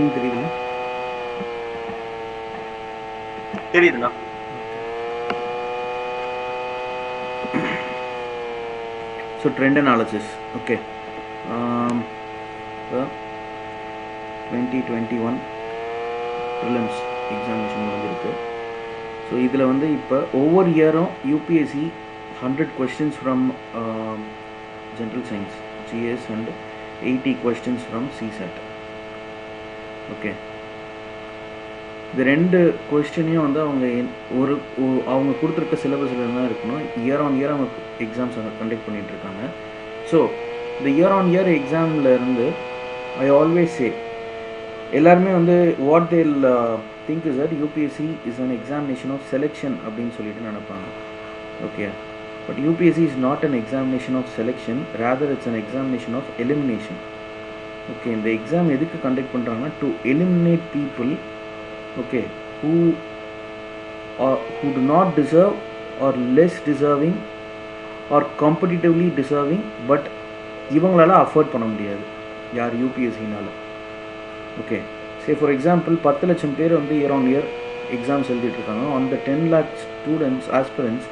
Screen தெரியுதுல்ல? தெரியுதுண்ணா. So trend analysis. Okay, 2021 prelims examination வந்துருக்கு. ஸோ இதில் வந்து இப்போ ஒவ்வொரு இயரும் UPSC 100 questions from general science GS and 80 questions from CSAT. Okay, இது 2 கொஸ்டினையும் வந்து அவங்க கொடுத்துருக்க சிலபஸில் தான் இருக்கணும். இயர் ஆன் இயர் அவங்க எக்ஸாம்ஸ் கண்டக்ட் பண்ணிகிட்ருக்காங்க. ஸோ இந்த இயர் ஆன் இயர் எக்ஸாமில் இருந்து ஐ ஆல்வேஸ் சே எல்லாருமே வந்து what they think is that UPSC is an examination of selection அப்படின்னு சொல்லிட்டு நினைப்பாங்க. Okay, but UPSC is not an examination of selection, rather it's an examination of elimination. Okay, இந்த exam எதுக்கு conduct பண்ணுறாங்கன்னா to eliminate people, okay, who do not deserve or less deserving or competitively deserving, but இவங்களால afford பண்ண முடியாது யார் யூபிஎஸ்சினால. Okay, say for example 10 லட்சம் பேர் வந்து இயர் ஆன் இயர் எக்ஸாம்ஸ் எழுதிட்டுருக்காங்க. அந்த 10 lakh ஸ்டூடெண்ட்ஸ் ஆஸ்பிரன்ஸ்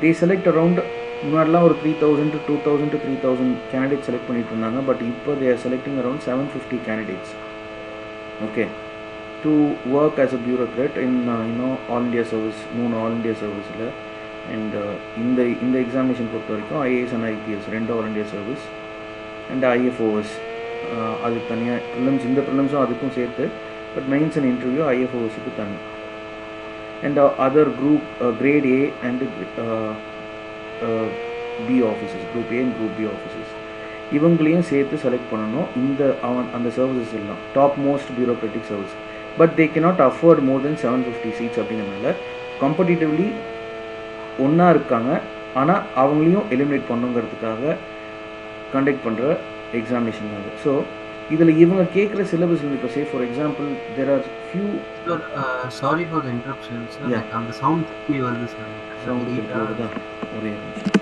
தே செலக்ட் அரவுண்ட், முன்னாடிலாம் ஒரு 3000 to 2000 to 3000 கேண்டிடேட் செலக்ட் பண்ணிட்டு இருந்தாங்க. பட் இப்போ they are selecting around 750 candidates. Okay, to work as a bureaucrat in all India service, 3 all India serviceல. And இந்த examination பொறுத்த வரைக்கும் IAS and IPS 2 all India service and IFoS அது தனியாக prelims, இந்த ப்ரிலிம்ஸும் அதுக்கும் சேர்த்து. பட் மெயின்ஸ் அண்ட் இன்டர்வியூ ஐஎஃப்ஓஎஸ்க்கு தனி. And other group grade A and B officers, group A and group B officers இவங்களையும் சேர்த்து செலக்ட் பண்ணணும். அந்த சர்வீசஸ் எல்லாம் top most bureaucratic service. But they cannot afford more than 750 seats அப்படிங்கிறதுனால competitively ஒன்றா இருக்காங்க. ஆனால் அவங்களையும் எலிமினேட் பண்ணுங்கிறதுக்காக கண்டக்ட் பண்ணுற எக்ஸாமினேஷன் அது. ஸோ இதில் இவங்க கேட்குற சிலபஸ் இப்போ say for example there are few. Sorry for the interruption sir, அந்த சவுண்ட் வருது சார். சவுண்ட் வருதா? ஒரே நிமிஷம்.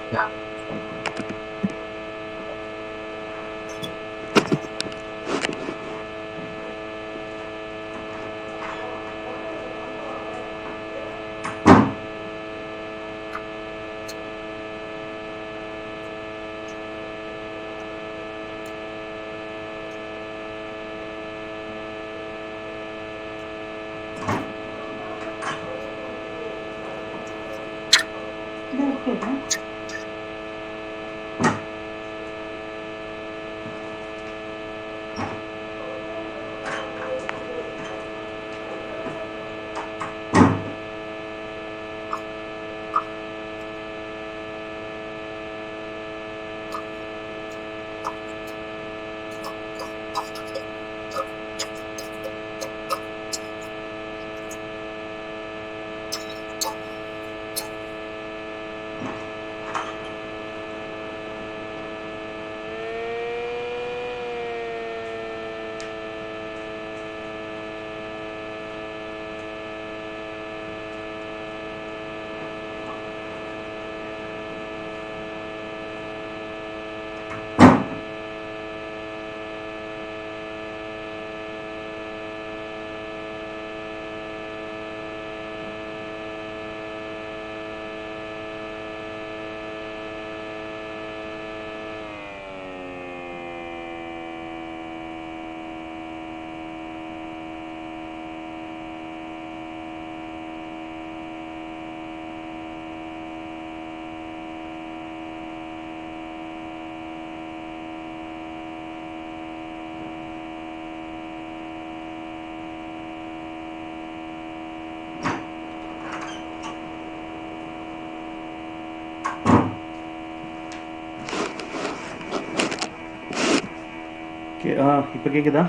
இப்போ கேட்குதா?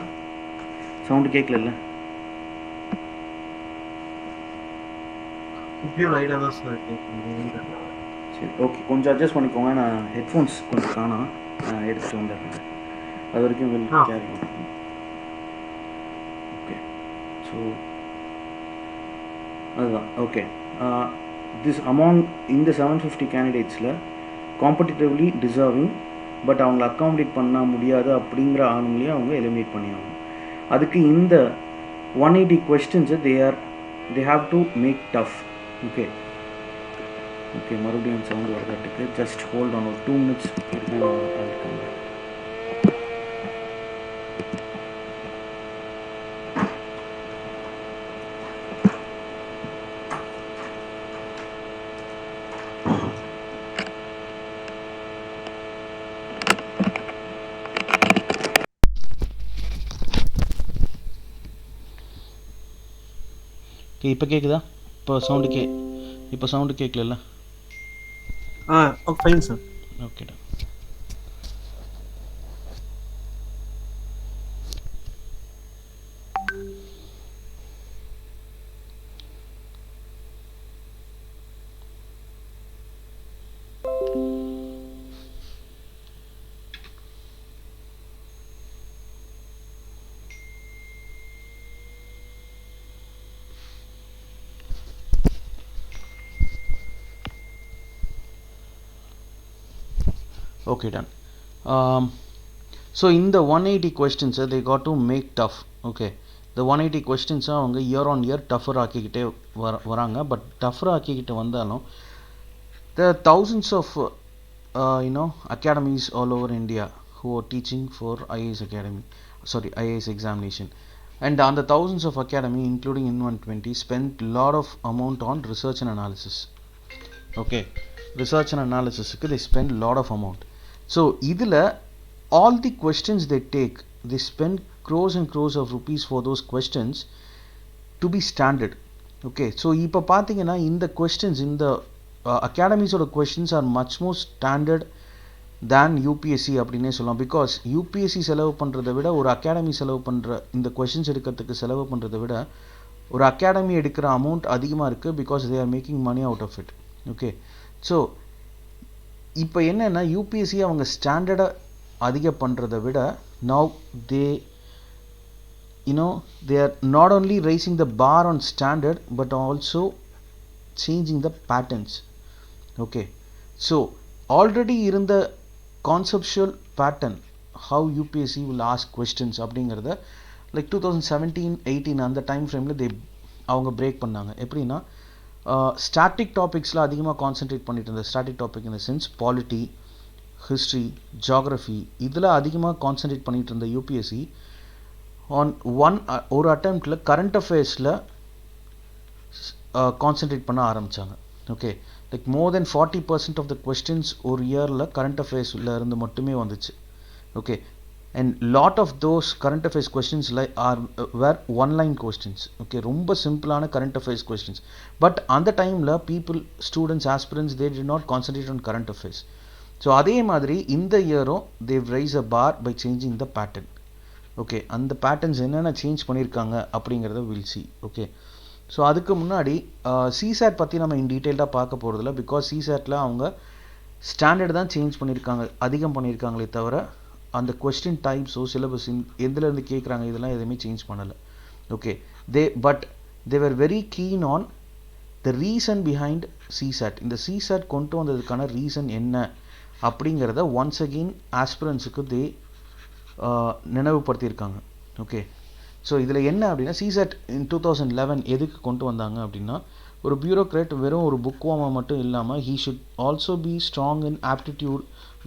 சவுண்டு கேட்கல? சரி, ஓகே, கொஞ்சம் அட்ஜஸ்ட் பண்ணிக்கோங்க. நான் ஹெட்ஃபோன்ஸ் கொஞ்சம் காணோம், எடுத்துகிட்டு வந்துடுறேன். அது வரைக்கும் கேரி. ஓகே, ஸோ அதுதான். ஓகே, திஸ் அமாங் இந்த 750 கேண்டிடேட்ஸில் காம்படிட்டிவ்லி டிசர்விங் பட் அவங்கள அக்காமடேட் பண்ண முடியாது அப்படிங்கிற ஆளுங்களையும் அவங்க எலிமினேட் பண்ணியாகணும். அதுக்கு இந்த 180 questions they have to make tough. Okay, மறுபடியும் சவுண்ட் வரதுக்கு just hold on ஒரு 2 minutes இருங்க. இப்போ கேட்குதா? இப்போ சவுண்டு கேட்கல? Fine sir. ஓகேடா. Okay, done. So in the 180 questions they got to make tough. Okay, the 180 questions அவங்க இயர் ஆன் இயர் டஃபர் ஆக்கிக்கிட்டே வராங்க. பட் டஃபர் ஆக்கிக்கிட்டு வந்தாலும் there are thousands of academies all over India who are teaching for IAS examination, and on the thousands of academy including in120 spent lot of amount on research and analysis. Okay, research and analysis they spend lot of amount. So இதில் all the questions they take, they spend crores and crores of rupees for those questions to be standard. Okay, so இப்போ பார்த்தீங்கன்னா இந்த questions இந்த அகாடமிஸோட questions are much more standard than UPSC அப்படின்னே சொல்லலாம். Because UPSC செலவு பண்ணுறதை விட ஒரு அகாடமி செலவு பண்ணுற இந்த questions எடுக்கிறதுக்கு செலவு பண்ணுறதை விட ஒரு அகாடமி எடுக்கிற அமௌண்ட் அதிகமாக இருக்குது. Because they are making money out of it. Okay, so இப்போ என்னென்னா யூபிஎஸ்சி அவங்க ஸ்டாண்டர்டை அதிகம் பண்ணுறதை விட now they are not only raising the bar on standard but also changing the patterns. Okay, so already இருந்த conceptual pattern how UPSC will ask questions அப்படிங்கிறத like 2017-18 அந்த time ஃப்ரேமில் அவங்க பிரேக் பண்ணாங்க. எப்படின்னா ஸ்டாட்டிக் டாபிக்ஸில் அதிகமாக கான்சென்ட்ரேட் பண்ணிட்டு இருந்தது. ஸ்டாட்டிக் டாபிக் இந்த சென்ஸ் பாலிட்டி, ஹிஸ்ட்ரி, ஜியாகிரஃபி இதில் அதிகமாக கான்சென்ட்ரேட் பண்ணிகிட்டு இருந்த யூபிஎஸ்சி ஆன் ஒரு அட்டெம்ப்டில் கரண்ட் அஃபேர்ஸில் கான்சென்ட்ரேட் பண்ண ஆரம்பித்தாங்க. Okay, like more then 40% of the questions ஒரு இயரில் கரண்ட் அஃபேர்ஸில் இருந்து மட்டுமே வந்துச்சு. Okay, and lot of those current affairs questions were one line questions. Okay, ரொம்ப சிம்பிளான current affairs questions. But அந்த டைமில் people, students, aspirants, they did not concentrate on current affairs. So அதே மாதிரி இந்த இயரும் they've raised a bar by changing the pattern. Okay, அந்த patterns என்னென்ன change பண்ணியிருக்காங்க அப்படிங்கிறத we'll see. Okay, ஸோ அதுக்கு முன்னாடி சிசாட் பற்றி நம்ம இன் டீட்டெயில்டாக பார்க்க போகிறதில்ல. பிகாஸ் சிசாட்டில் அவங்க ஸ்டாண்டர்ட் தான் சேஞ்ச் பண்ணியிருக்காங்க, அதிகம் பண்ணியிருக்காங்களே தவிர அந்த கொஸ்டின் டைப்ஸோ சிலபஸ் எதுலேருந்து கேட்குறாங்க இதெல்லாம் எதுவுமே சேஞ்ச் பண்ணலை. Okay, but they were very keen on the reason behind CSAT. இந்த சிசாட் கொண்டு வந்ததுக்கான ரீசன் என்ன அப்படிங்கிறத ஒன்ஸ் அகெயின் ஆஸ்பிரன்ஸுக்கு நினைவுபடுத்தியிருக்காங்க. ஓகே, ஸோ இதில் என்ன அப்படின்னா சிசாட் இன் 2011 எதுக்கு கொண்டு வந்தாங்க அப்படின்னா ஒரு பியூரோக்ராட் வெறும் ஒரு புக் வார்மாக மட்டும் இல்லாமல் he should also be strong in aptitude,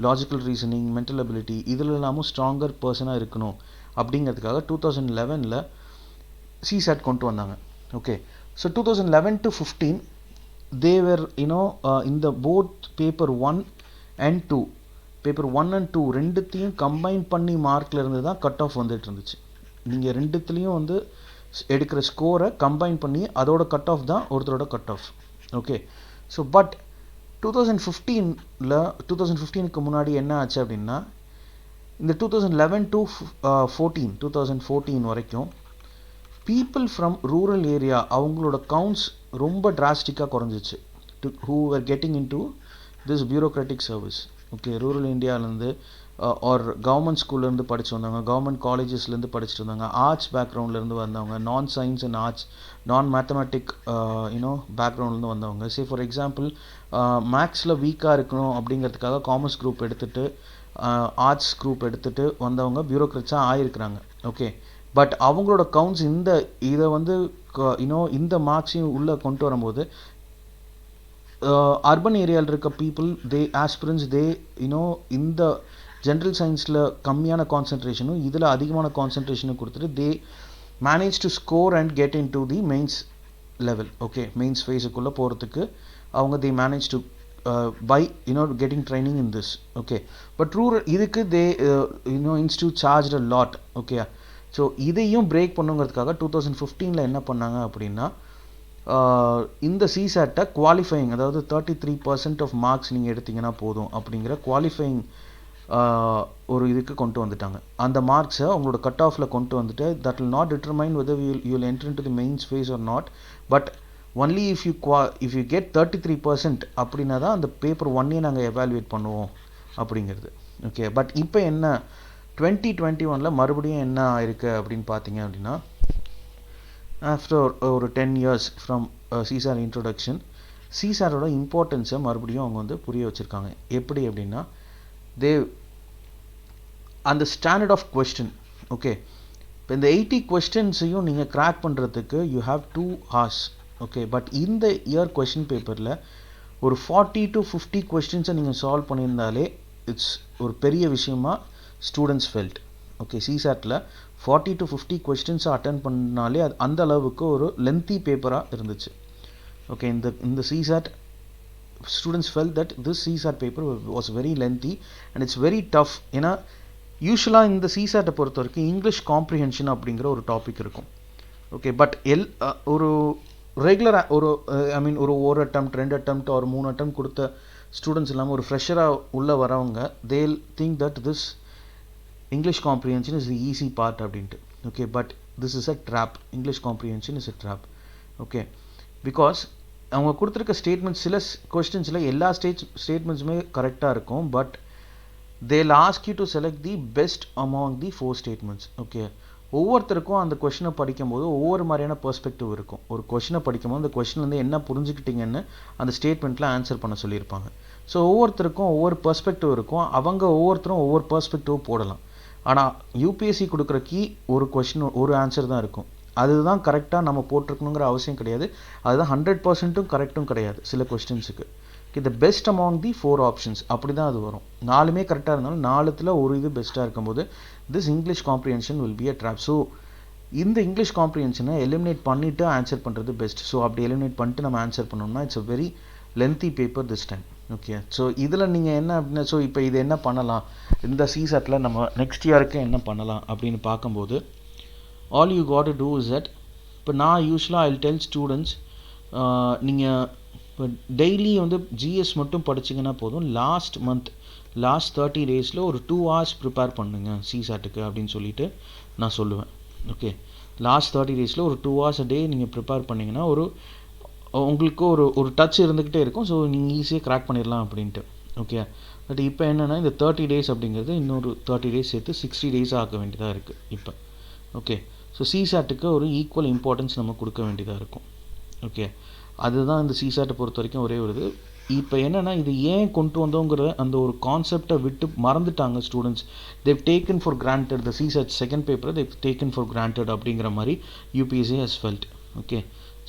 logical reasoning, mental ability இதில் இல்லாமல் ஸ்ட்ராங்கர் பர்சனாக இருக்கணும் அப்படிங்கிறதுக்காக 2011 சிசாட் கொண்டு வந்தாங்க. ஓகே, ஸோ 2011 to 15 தேவர் இந்த both paper 1 and 2 paper 1 and 2 ரெண்டுத்தையும் கம்பைன் பண்ணி மார்க்கில் இருந்து தான் கட் ஆஃப் வந்துட்டு இருந்துச்சு. நீங்கள் ரெண்டுத்துலேயும் எடுக்கிற ஸ்கோரை கம்பைன் பண்ணி அதோட கட் ஆஃப் தான் ஒருத்தரோட cut off. Okay, so but 2015க்கு முன்னாடி என்ன ஆச்சு அப்படின்னா இந்த 2011 to 2014 வரைக்கும் பீப்புள் ஃப்ரம் ரூரல் ஏரியா அவங்களோட கவுண்ட்ஸ் ரொம்ப டிராஸ்டிக்காக குறைஞ்சிச்சு. Who are getting into this bureaucratic service. Okay, rural இந்தியாவிலேருந்து ஆர் கவர்மெண்ட் ஸ்கூல்லேருந்து படித்து வந்தவங்க, கவர்மெண்ட் காலேஜஸ்லேருந்து படிச்சுட்டு வந்தாங்க, ஆர்ட்ஸ் பேக்ரவுண்ட்லேருந்து வந்தவங்க, நான் சயின்ஸ் அண்ட் ஆர்ட்ஸ், நான் மேத்தமெட்டிக் பேக்ரவுண்ட்லேருந்து வந்தவங்க. சே ஃபார் எக்ஸாம்பிள் மேக்ஸில் வீக்காக இருக்கணும் அப்படிங்கிறதுக்காக காமர்ஸ் குரூப் எடுத்துகிட்டு ஆர்ட்ஸ் குரூப் எடுத்துகிட்டு வந்தவங்க பியூரோக்ராட்ஸாக ஆகிருக்கிறாங்க. ஓகே, பட் அவங்களோட கவுண்ட்ஸ் இதை வந்து இந்த மார்க்ஸையும் உள்ளே கொண்டு வரும்போது அர்பன் ஏரியாவில் இருக்க பீப்புள் ஆஸ்பிரன்ஸ் இந்த ஜென்ரல் சயின்ஸில் கம்மியான கான்சன்ட்ரேஷனும் இதில் அதிகமான கான்சன்ட்ரேஷனும் கொடுத்துட்டு they manage to score and get into the mains level. Okay, mains ஃபேஸுக்குள்ளே போகிறதுக்கு அவங்க they manage to by getting training in this. Okay, but rural இதுக்கு they institute charge a lot. Okay, so இதையும் break பண்ணுங்கிறதுக்காக 2015 என்ன பண்ணாங்க அப்படின்னா இந்த சிசாட்டை குவாலிஃபைங், அதாவது 33% ஆஃப் மார்க்ஸ் நீங்கள் எடுத்தீங்கன்னா போதும் அப்படிங்கிற குவாலிஃபைங் ஒரு இதுக்கு கொண்டு வந்துட்டாங்க. அந்த மார்க்ஸை உங்களோட கட் ஆஃபில் கொண்டு வந்துட்டு that will not determine whether you will enter into the mains phase or not, but only if you get 33% அப்படின்னா தான் அந்த பேப்பர் 1 நாங்கள் எவாலுவேட் பண்ணுவோம் அப்படிங்கிறது. ஓகே, பட் இப்போ என்ன 2021 மறுபடியும் என்ன ஆயிருக்கு அப்படின்னு பார்த்தீங்க அப்படின்னா, ஆஃப்டர் ஒரு 10 years ஃப்ரம் சிசார் இன்ட்ரொடக்ஷன், சிசாரோட இம்பார்ட்டன்ஸை மறுபடியும் அவங்க வந்து புரிய வச்சுருக்காங்க. எப்படி அப்படின்னா அந்த ஸ்டாண்டர்ட் ஆஃப் கொஸ்டின். ஓகே, இப்போ இந்த 80 கொஸ்டின்ஸையும் நீங்கள் கிராக் பண்ணுறதுக்கு you have 2 hours. Okay, but இந்த இயர் கொஸ்டின் பேப்பரில் ஒரு 40 to 50 கொஸ்டின்ஸை நீங்கள் சால்வ் பண்ணியிருந்தாலே இட்ஸ் ஒரு பெரிய விஷயமா ஸ்டூடெண்ட்ஸ் ஃபெல்ட். ஓகே, சிசாட்டில் 40 to 50 கொஸ்டின்ஸை அட்டன் பண்ணாலே அது அந்த அளவுக்கு ஒரு லென்த்தி பேப்பராக இருந்துச்சு. ஓகே, இந்த CSAT students felt that this CSAT paper was very lengthy and it's very tough. ஏன்னா யூஸ்வலாக இந்த சிசாட்டை பொறுத்த வரைக்கும் இங்கிலீஷ் காம்ப்ரிஹென்ஷன் அப்படிங்கிற ஒரு டாபிக் இருக்கும். ஓகே, பட் ஒரு ரெகுலராக ஒரு அட்டெம்ப்ட் 2 அட்டெம்ப்ட் ஒரு 3 அட்டெம்ப்ட் கொடுத்த ஸ்டூடெண்ட்ஸ் இல்லாமல் ஒரு ஃப்ரெஷராக உள்ளே வரவங்க they'll think that this English comprehension is the easy part அப்படின்ட்டு. Okay, but this is a trap. English comprehension is a trap. Okay, because அவங்க கொடுத்துருக்க ஸ்டேட்மெண்ட்ஸ் சில கொஸ்டின்ஸில் எல்லா ஸ்டேட்மெண்ட்ஸுமே கரெக்டாக இருக்கும், but they'll ask you to select the best among the 4 statements. Okay, ஒவ்வொருத்தருக்கும் அந்த கொஷினை படிக்கும்போது ஒவ்வொரு மாதிரியான பெர்ஸ்பெக்டிவ் இருக்கும். ஒரு கொஷினை படிக்கும்போது அந்த கொஷின்லேருந்து என்ன புரிஞ்சுக்கிட்டீங்கன்னு அந்த ஸ்டேட்மெண்ட்டில் ஆன்சர் பண்ண சொல்லியிருப்பாங்க. ஸோ ஒவ்வொருத்தருக்கும் ஒவ்வொரு பெர்ஸ்பெக்டிவ் இருக்கும், அவங்க ஒவ்வொருத்தரும் ஒவ்வொரு பெர்ஸ்பெக்டிவ் போடலாம். ஆனால் யூபிஎஸ்சி கொடுக்குற கீ ஒரு கொஷின் ஒரு ஆன்சர் தான் இருக்கும். அதுதான் கரெக்டாக நம்ம போட்டிருக்கணுங்கிற அவசியம் கிடையாது, அதுதான் 100% கரெக்டும் கிடையாது சில கொஸ்டின்ஸுக்கு. The best among the 4 options அப்படி தான் அது வரும். 4மே கரெக்டாக இருந்தாலும் 4ல் ஒரு இது பெஸ்ட்டாக இருக்கும்போது this English comprehension will be a drop. So இந்த இங்கிலீஷ் காம்ப்ரிஹென்ஷனை எலிமினேட் பண்ணிவிட்டு ஆன்சர் பண்ணுறது பெஸ்ட். ஸோ அப்படி எலிமினேட் பண்ணிட்டு நம்ம ஆன்சர் பண்ணோம்னா it's a very lengthy paper this time. Okay, so இதில் நீங்கள் என்ன அப்படின்னா, ஸோ இப்போ இது என்ன பண்ணலாம் இந்த சிசாட்டில் நம்ம நெக்ஸ்ட் இயருக்கு என்ன பண்ணலாம் அப்படின்னு பார்க்கும்போது all you got to do is that, இப்போ நான் யூஸ்வலாக ஐ டெல் ஸ்டூடெண்ட்ஸ் நீங்கள் இப்போ டெய்லி வந்து ஜிஎஸ் மட்டும் படிச்சிங்கன்னா போதும், லாஸ்ட் 30 days ஒரு 2 hours ப்ரிப்பேர் பண்ணுங்க சிசாட்டுக்கு அப்படின்னு சொல்லிட்டு நான் சொல்லுவேன். ஓகே, லாஸ்ட் 30 days ஒரு 2 hours a day நீங்கள் ப்ரிப்பேர் பண்ணிங்கன்னா உங்களுக்கு ஒரு டச் இருந்துக்கிட்டே இருக்கும். ஸோ நீங்கள் ஈஸியாக கிராக் பண்ணிடலாம் அப்படின்ட்டு. ஓகே, பட் இப்போ என்னென்னா இந்த 30 days அப்படிங்கிறது இன்னொரு 30 days சேர்த்து 60 days ஆக்க வேண்டியதாக இருக்குது இப்போ. ஓகே, ஸோ சிசாட்டுக்கு ஒரு ஈக்குவல் இம்பார்ட்டன்ஸ் நம்ம கொடுக்க வேண்டியதாக இருக்கும். ஓகே, அதுதான் இந்த சிசாட்டை பொறுத்த வரைக்கும் ஒரே ஒரு இது. இப்போ என்னென்னா இது ஏன் கொண்டு வந்தோங்கிற அந்த ஒரு கான்செப்டை விட்டு மறந்துட்டாங்க students. They've taken for granted the CSAT second பேப்பரை தேவ் டேக்கன் ஃபார் கிராண்டட் அப்படிங்கிற மாதிரி UPSC has felt. Okay,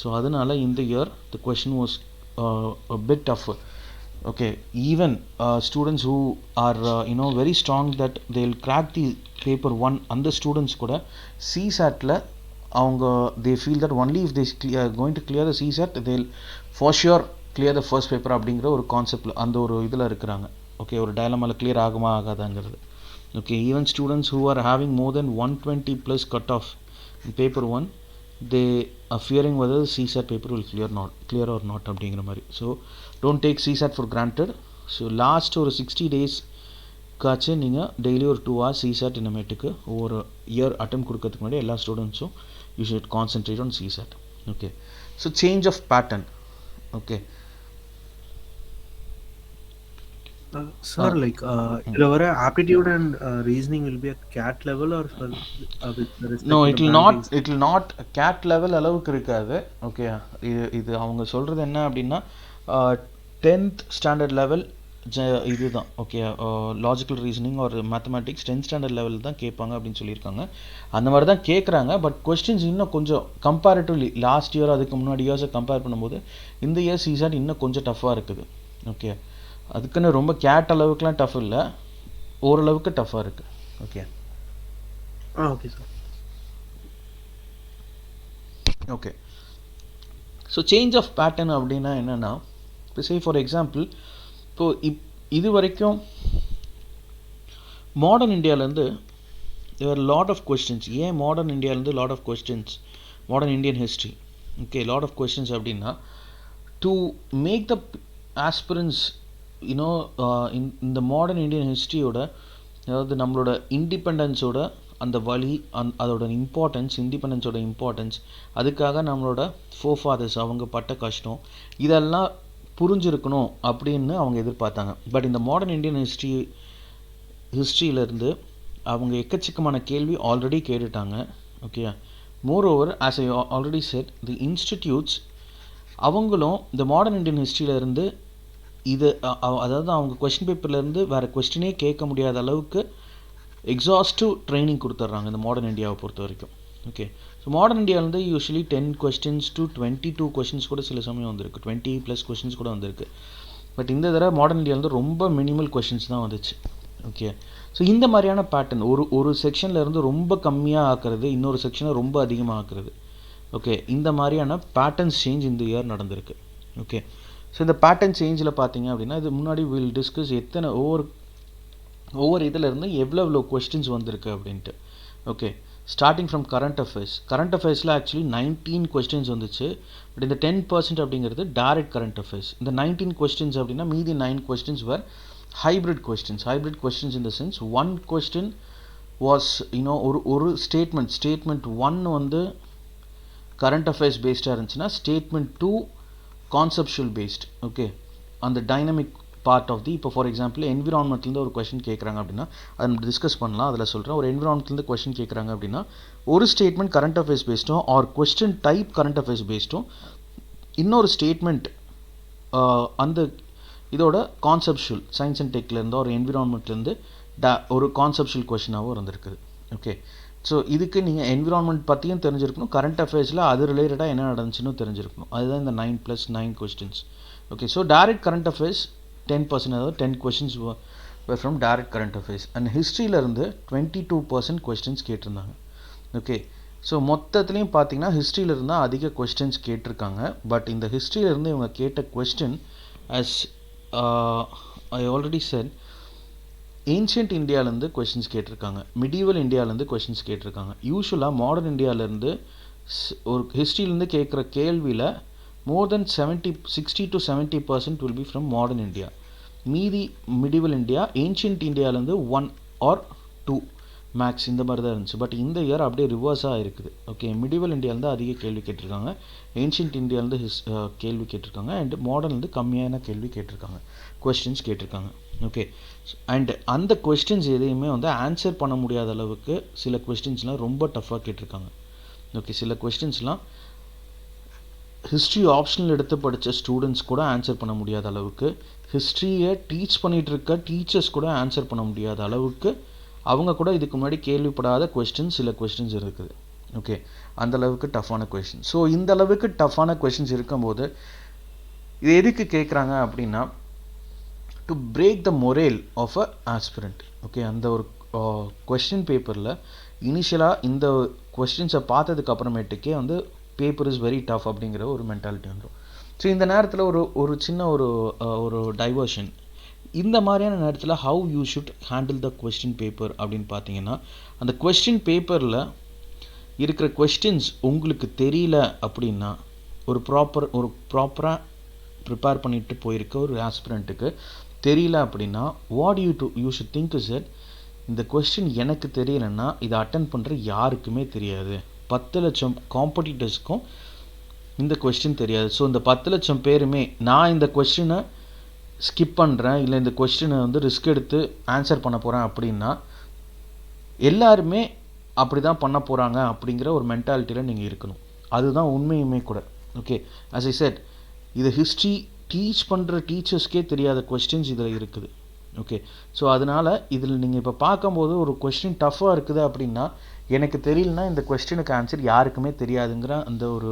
so அதனால் இந்த year the question was bit tough. okay, even students who are very strong that they'll crack the paper 1 and the students kuda CSAT la avanga they feel that only if they are going to clear the CSAT they'll for sure clear the first paper அப்படிங்கிற ஒரு கான்செப்ட்ல அந்த ஒரு இதில் இருக்கிறாங்க. Okay, ஒரு டயலமாவில் clear ஆகுமா ஆகாதாங்கிறது. Okay, even students who are having more than 120 plus cut off in paper 1 they are fearing whether the CSAT paper will clear or not அப்படிங்கிற மாதிரி. So don't take CSAT for granted. So last ஒரு 60 days காச்சு நீங்கள் daily ஒரு 2 hours CSAT இனிமேட்டுக்கு ஒவ்வொரு year attempt கொடுக்கறதுக்கு முன்னாடி எல்லா ஸ்டூடெண்ட்ஸும் you should concentrate on CSAT. Okay, so change of pattern. Okay sir, like our aptitude and reasoning will be at CAT level or with respect no, to it will not CAT level அளவுக்கு இருக்காது. Okay, இது அவங்க சொல்கிறது என்ன அப்படின்னா 10th standard level இதுதான் okay logical reasoning ஒரு mathematics 10th standard லெவலில் தான் கேட்பாங்க அப்படின்னு சொல்லியிருக்காங்க. அந்த மாதிரி தான் கேட்குறாங்க. பட் கொஸ்டின்ஸ் இன்னும் கொஞ்சம் கம்பேரிட்டிவ்லி லாஸ்ட் இயர் அதுக்கு முன்னாடி இயர்ஸை கம்பேர் பண்ணும்போது இந்த இயர் சிசாட் இன்னும் கொஞ்சம் டஃப்பாக இருக்குது. ஓகே, அதுக்குன்னு ரொம்ப கேட் அளவுக்குலாம் டஃப் இல்லை, ஓரளவுக்கு டஃப்பாக இருக்குது. Okay okay sir. Okay, so change of pattern அப்படின்னா என்னென்னா, இப்போ சே ஃபார் எக்ஸாம்பிள் இப்போது இது வரைக்கும் மாடர்ன் இந்தியாவிலேருந்து லாட் ஆஃப் கொஸ்டின்ஸ். ஏன் மாடர்ன் இந்தியாவிலேருந்து lot of questions, modern Indian history okay lot of questions அப்படின்னா to make the aspirants you know இந்த மாடர்ன் இந்தியன் ஹிஸ்ட்ரியோட, அதாவது நம்மளோட இண்டிபெண்டன்ஸோட அந்த வழி, அதோட இம்பார்ட்டன்ஸ், இண்டிபெண்டன்ஸோட இம்பார்ட்டன்ஸ், அதுக்காக நம்மளோட ஃபோர்ஃபாதர்ஸ் அவங்க பட்ட கஷ்டம் இதெல்லாம் புரிஞ்சிருக்கணும் அப்படின்னு அவங்க எதிர்பார்த்தாங்க. பட் இந்த மாடர்ன் இந்தியன் ஹிஸ்ட்ரியிலேருந்து அவங்க எக்கச்சக்கமான கேள்வி ஆல்ரெடி கேட்டுட்டாங்க. ஓகே, moreover as I already said the institutes அவங்களும் இந்த மாடர்ன் இந்தியன் ஹிஸ்ட்ரியிலேருந்து இது அதாவது அவங்க கொஸ்டின் பேப்பர்லேருந்து வேறு கொஸ்டினே கேட்க முடியாத அளவுக்கு எக்ஸாஸ்டிவ் ட்ரைனிங் கொடுத்துட்றாங்க இந்த மாடர்ன் இந்தியாவை பொறுத்த வரைக்கும். ஓகே, ஸோ மாடர்ன் இந்தியாவிலேருந்து யூஸ்வலி 10 questions to 22 questions கூட சில சமயம் வந்திருக்கு, 20+ questions கூட வந்திருக்கு. பட் இந்த தடவை மாடர்ன் இந்தியாவிலேருந்து ரொம்ப மினிமல் கொஷின்ஸ் தான் வந்துச்சு. ஓகே, ஸோ இந்த மாதிரியான பேட்டர்ன் ஒரு செக்ஷன்லேருந்து ரொம்ப கம்மியாக ஆக்குறது, இன்னொரு செக்ஷனை ரொம்ப அதிகமாக ஆக்குறது. ஓகே, இந்த மாதிரியான பேட்டர்ன்ஸ் சேஞ்ச் இந்த இயர் நடந்திருக்கு. ஓகே, ஸோ இந்த பேட்டர்ன் சேஞ்சில் பார்த்தீங்க அப்படின்னா இது முன்னாடி வில் டிஸ்கஸ் எத்தனை ஒவ்வொரு இதிலேருந்து எவ்வளோ கொஸ்டின்ஸ் வந்திருக்கு அப்படின்ட்டு. ஓகே, ஸ்டார்டிங் ஃப்ரம் கரண்ட் அஃபேர்ஸில் ஆக்சுவலி 19 questions வந்துச்சு. பட் இந்த 10% அப்படிங்கிறது டைரக்ட் கரண்ட் அஃபேர்ஸ். இந்த 19 questions அப்படின்னா மீதி 9 questions were hybrid questions in the sense one question was you know ஒரு ஸ்டேட்மெண்ட் 1 வந்து கரண்ட் அஃபேர்ஸ் பேஸ்டாக இருந்துச்சுன்னா ஸ்டேட்மெண்ட் 2 கான்செப்ஷுவல் பேஸ்ட். ஓகே, அந்த டைனமிக் பார்ட் ஆஃப் தி, இப்போ ஃபார் எக்ஸாம்பிள் என்விரான்மெண்ட்லேருந்து ஒரு கொஸ்டின் கேட்குறாங்க அப்படின்னா அதை நம்ம டிஸ்கஸ் பண்ணலாம். அதில் சொல்கிறேன், ஒரு என்விரான்மெண்ட்லேருந்து கொஸ்டின் கேட்குறாங்க அப்படின்னா ஒரு ஸ்டேட்மெண்ட் கரண்ட் அஃபேர்ஸ் பேஸ்டும் or question type current affairs பேஸ்டும், இன்னொரு ஸ்டேட்மெண்ட் அந்த இதோட கான்செப்ஷுவல் சயின்ஸ் அண்ட் டெக்லேருந்து ஒரு என்விரான்மெண்ட்லேருந்து ஒரு கான்செப்ஷுவல் கொஸ்டினாகவும் இருந்திருக்குது. ஓகே, ஸோ இதுக்கு நீங்கள் என்விரான்மெண்ட் பற்றியும் தெரிஞ்சிருக்கணும், கரண்ட் அஃபேர்ஸில் அது ரிலேட்டடாக என்ன நடந்துச்சுன்னு தெரிஞ்சிருக்கணும். அதுதான் இந்த 9+9 questions. Okay, so direct current affairs 10%, அதாவது 10 questions were from direct current affairs. And ஹிஸ்ட்ரியிலேருந்து 22% questions கேட்டிருந்தாங்க. ஓகே, ஸோ மொத்தத்துலேயும் பார்த்தீங்கன்னா ஹிஸ்ட்ரியிலிருந்து தான் அதிக கொஸ்டின்ஸ் கேட்டிருக்காங்க. பட் இந்த ஹிஸ்ட்ரியிலேருந்து இவங்க கேட்ட question as I already said ancient இந்தியாவிலேருந்து கொஸ்டின்ஸ் கேட்டிருக்காங்க, மிடிவல் இந்தியாவிலேருந்து கொஸ்டின்ஸ் கேட்டிருக்காங்க. யூஸ்வலாக மாடர்ன் இந்தியாவிலேருந்து ஒரு ஹிஸ்ட்ரியிலேருந்து கேட்குற கேள்வியில் more than 60 to 70% will be from modern India. மீதி மிடிவல் இந்தியா, ஏன்ஷியன்ட் இந்தியாவிலேருந்து 1 or 2 மேக்ஸ் இந்த மாதிரி தான் இருந்துச்சு. பட் இந்த இயர் அப்படியே ரிவர்ஸாக இருக்குது. ஓகே, மிடிவல் இந்தியாவிலேருந்து அதிக கேள்வி கேட்டிருக்காங்க, ஏன்ஷியன்ட் இந்தியாவிலேருந்து கேள்வி கேட்டிருக்காங்க, அண்ட் மாடர்ன்லேருந்து கம்மியான கேள்வி கேட்டிருக்காங்க, கொஸ்டின்ஸ் கேட்டிருக்காங்க. ஓகே, அண்ட் அந்த கொஸ்டின்ஸ் எதையுமே வந்து ஆன்சர் பண்ண முடியாத அளவுக்கு சில கொஸ்டின்ஸ்லாம் ரொம்ப டஃப்பாக கேட்டிருக்காங்க. ஓகே, சில கொஸ்டின்ஸ்லாம் ஹிஸ்ட்ரி ஆப்ஷனல் எடுத்து படித்த ஸ்டூடெண்ட்ஸ் கூட ஆன்சர் பண்ண முடியாத அளவுக்கு, ஹிஸ்ட்ரியை டீச் பண்ணிகிட்டு இருக்க டீச்சர்ஸ் கூட ஆன்சர் பண்ண முடியாத அளவுக்கு அவங்க கூட இதுக்கு முன்னாடி கேள்விப்படாத சில கொஸ்டின்ஸ் இருக்குது. ஓகே, அந்த அளவுக்கு டஃப்பான கொஸ்டின். ஸோ இந்த அளவுக்கு டஃப்பான கொஸ்டின்ஸ் இருக்கும்போது இது எதுக்கு கேட்குறாங்க அப்படின்னா to break the morale of a aspirant. Okay, அந்த ஒரு கொஸ்டின் பேப்பரில் இனிஷியலாக இந்த கொஸ்டின்ஸை பார்த்ததுக்கு அப்புறமேட்டுக்கே வந்து பேப்பர் இஸ் வெரி டஃப் அப்படிங்கிற ஒரு மென்டாலிட்டி வந்துடும். ஸோ இந்த நேரத்தில் ஒரு சின்ன ஒரு டைவர்ஷன். இந்த மாதிரியான நேரத்தில் how you should handle the question paper அப்படின்னு பார்த்தீங்கன்னா, அந்த கொஸ்டின் பேப்பரில் இருக்கிற கொஸ்டின்ஸ் உங்களுக்கு தெரியல அப்படின்னா, ஒரு ப்ராப்பராக ப்ரிப்பேர் பண்ணிட்டு போயிருக்க ஒரு ஆஸ்பிரண்ட்டுக்கு தெரியல அப்படின்னா, what you should think is that இந்த கொஸ்டின் எனக்கு தெரியலைன்னா இதை அட்டன் பண்ணுற யாருக்குமே தெரியாது, 10 லட்சம் காம்படிட்டர்ஸ்க்கும் இந்த கொஸ்டின் தெரியாது. ஸோ இந்த 10 லட்சம் பேருமே நான் இந்த கொஸ்டினை ஸ்கிப் பண்ணுறேன், இல்லை இந்த கொஸ்டினை வந்து ரிஸ்க் எடுத்து ஆன்சர் பண்ண போகிறேன் அப்படின்னா எல்லாருமே அப்படி தான் பண்ண போகிறாங்க அப்படிங்கிற ஒரு மென்டாலிட்டியில் நீங்கள் இருக்கணும். அதுதான் உண்மையுமே கூட. ஓகே, as I said, இது ஹிஸ்ட்ரி டீச் பண்ணுற டீச்சர்ஸ்க்கே தெரியாத கொஸ்டின்ஸ் இதில் இருக்குது. ஓகே, ஸோ அதனால் இதில் நீங்கள் இப்போ பார்க்கும்போது ஒரு கொஸ்டின் டஃப்பாக இருக்குது அப்படின்னா எனக்கு தெரியலனா இந்த கொஸ்டினுக்கு ஆன்சர் யாருக்குமே தெரியாதுங்கிற அந்த ஒரு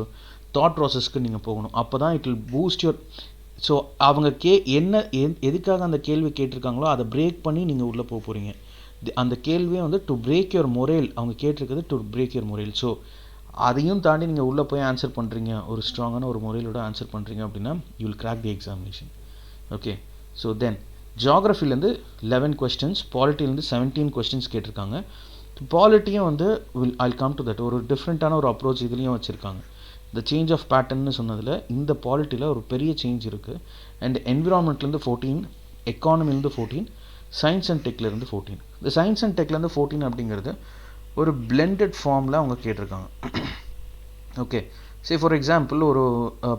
தாட் ப்ராசஸ்க்கு நீங்கள் போகணும். அப்போ தான் it will boost your. So அவங்க எதுக்காக அந்த கேள்வி கேட்டிருக்காங்களோ அதை பிரேக் பண்ணி நீங்கள் உள்ளே போக போகிறீங்க. அந்த கேள்வியை வந்து டு பிரேக் யுவர் மொரேல், அவங்க கேட்டிருக்கிறது டு பிரேக் யுவர் மொரேல். ஸோ அதையும் தாண்டி நீங்கள் உள்ளே போய் ஆன்சர் பண்ணுறீங்க, ஒரு ஸ்ட்ராங்கான ஒரு மொரேலோட ஆன்சர் பண்ணுறீங்க அப்படின்னா you will crack the examination. Okay, so then ஜியாகிரஃபிலேருந்து 11 கொஸ்டின்ஸ், பாலிட்டிலேருந்து 17 கொஸ்டின்ஸ் கேட்டிருக்காங்க. பாலிட்டியும் வந்து ஐல் கம் டு தட், ஒரு டிஃப்ரெண்ட்டான ஒரு அப்ரோச் இதுலேயும் வச்சுருக்காங்க. இந்த சேஞ்ச் ஆஃப் பேட்டர்ன்னு சொன்னதில் இந்த பாலிட்டியில் ஒரு பெரிய சேஞ்ச் இருக்குது. அண்ட் என்விரான்மெண்ட்லேருந்து 14, எக்கானமிலேருந்து 14, சயின்ஸ் அண்ட் டெக்லேருந்து 14. இந்த சயின்ஸ் அண்ட் டெக்லேருந்து 14 அப்படிங்கிறது ஒரு பிளெண்டட் ஃபார்மில் அவங்க கேட்டிருக்காங்க. ஓகே, சே ஃபார் எக்ஸாம்பிள் ஒரு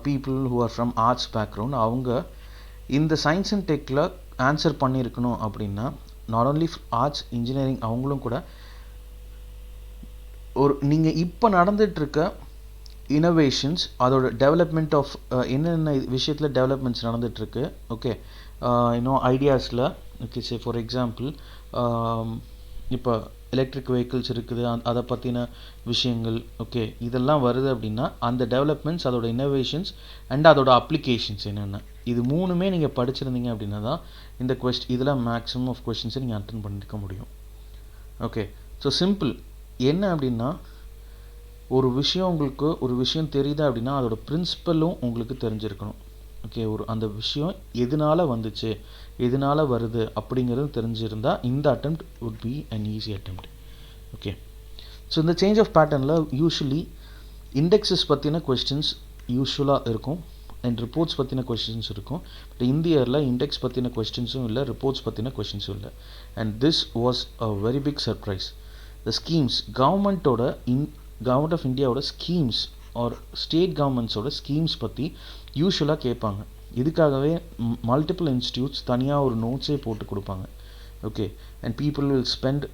people who are from arts background, அவங்க இந்த சயின்ஸ் அண்ட் டெக்கில் ஆன்சர் பண்ணியிருக்கணும் அப்படின்னா நாட் ஓன்லி ஆர்ட்ஸ் இன்ஜினியரிங் அவங்களும் கூட ஒரு நீங்கள் இப்போ நடந்துகிட்ருக்க இனோவேஷன்ஸ், அதோட டெவலப்மெண்ட் ஆஃப் என்னென்ன விஷயத்தில் டெவலப்மெண்ட்ஸ் நடந்துகிட்ருக்கு. ஓகே, இன்னும் ஐடியாஸில். ஓகே, சே ஃபார் எக்ஸாம்பிள் இப்போ எலக்ட்ரிக் வெஹிக்கிள்ஸ் இருக்குது, அதை பற்றின விஷயங்கள். ஓகே, இதெல்லாம் வருது அப்படின்னா அந்த டெவலப்மெண்ட்ஸ், அதோட இன்னோவேஷன்ஸ் அண்ட் அதோட அப்ளிகேஷன்ஸ் என்னென்ன, இது மூணுமே நீங்கள் படிச்சிருந்தீங்க அப்படின்னா தான் இந்த இதில் மேக்ஸிமம் ஆஃப் கொஸ்டின்ஸை நீங்கள் அட்டென்ட் பண்ணிக்க முடியும். ஓகே, ஸோ சிம்பிள் என்ன அப்படின்னா ஒரு விஷயம் தெரியுதா அப்படின்னா அதோட பிரின்சிபலும் உங்களுக்கு தெரிஞ்சிருக்கணும். ஓகே, அந்த விஷயம் எதனால் வந்துச்சு, எதனால் வருது அப்படிங்கிறது தெரிஞ்சிருந்தால் இந்த attempt would be an easy attempt. Okay, so இந்த சேஞ்ச் ஆஃப் பேட்டர்னில் யூஸ்வலி இண்டெக்ஸஸ் பற்றின கொஸ்டின்ஸ் யூஸ்வலாக இருக்கும் அண்ட் ரிப்போர்ட்ஸ் பற்றின கொஸ்டின்ஸ் இருக்கும். பட் இந்த இயரில் இண்டெக்ஸ் பற்றின கொஸ்டின்ஸும் இல்லை, ரிப்போர்ட்ஸ் பற்றின கொஸ்டின்ஸும் இல்லை. And this was a very big surprise. The schemes, government of இந்தியாவோட ஸ்கீம்ஸ் ஆர் ஸ்டேட் கவர்மெண்ட்ஸோட ஸ்கீம்ஸ் பற்றி யூஸ்வலாக கேட்பாங்க. இதுக்காகவே மல்டிபிள் இன்ஸ்டியூட்ஸ் தனியாக ஒரு நோட்ஸே போட்டு கொடுப்பாங்க. Okay, and people will spend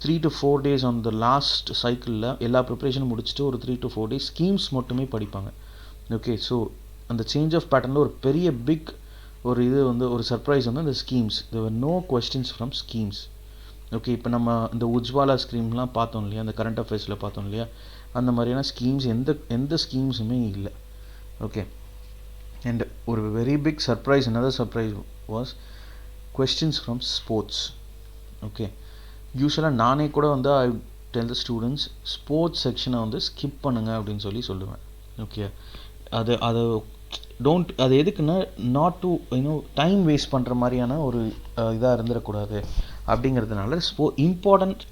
3 to 4 days on the last சைக்கிளில் எல்லா ப்ரிப்ரேஷனும் முடிச்சுட்டு ஒரு 3 to 4 days ஸ்கீம்ஸ் மட்டுமே படிப்பாங்க. ஓகே, ஸோ அந்த சேஞ்ச் ஆஃப் பேட்டர்னில் ஒரு பெரிய பிக் ஒரு சர்ப்ரைஸ் வந்து அந்த schemes. There were no questions from schemes. Okay, இப்போ நம்ம இந்த உஜ்வாலா ஸ்கீம்லாம் பார்த்தோம் இல்லையா, அந்த கரண்ட் அஃபேர்ஸில் பார்த்தோம் இல்லையா, அந்த மாதிரியான ஸ்கீம்ஸ் எந்த ஸ்கீம்ஸுமே இல்லை. ஓகே, அண்ட் ஒரு very big surprise, another surprise was questions from sports. Okay, யூஸ்வலாக நானே கூட வந்து I tell the students sports செக்ஷனை வந்து ஸ்கிப் பண்ணுங்க அப்படின்னு சொல்லுவேன். ஓகே, அது எதுக்குன்னா நாட் டு டைம் வேஸ்ட் பண்ணுற மாதிரியான ஒரு இதாக இருந்துடக்கூடாது அப்படிங்கிறதுனால இம்பார்ட்டண்ட்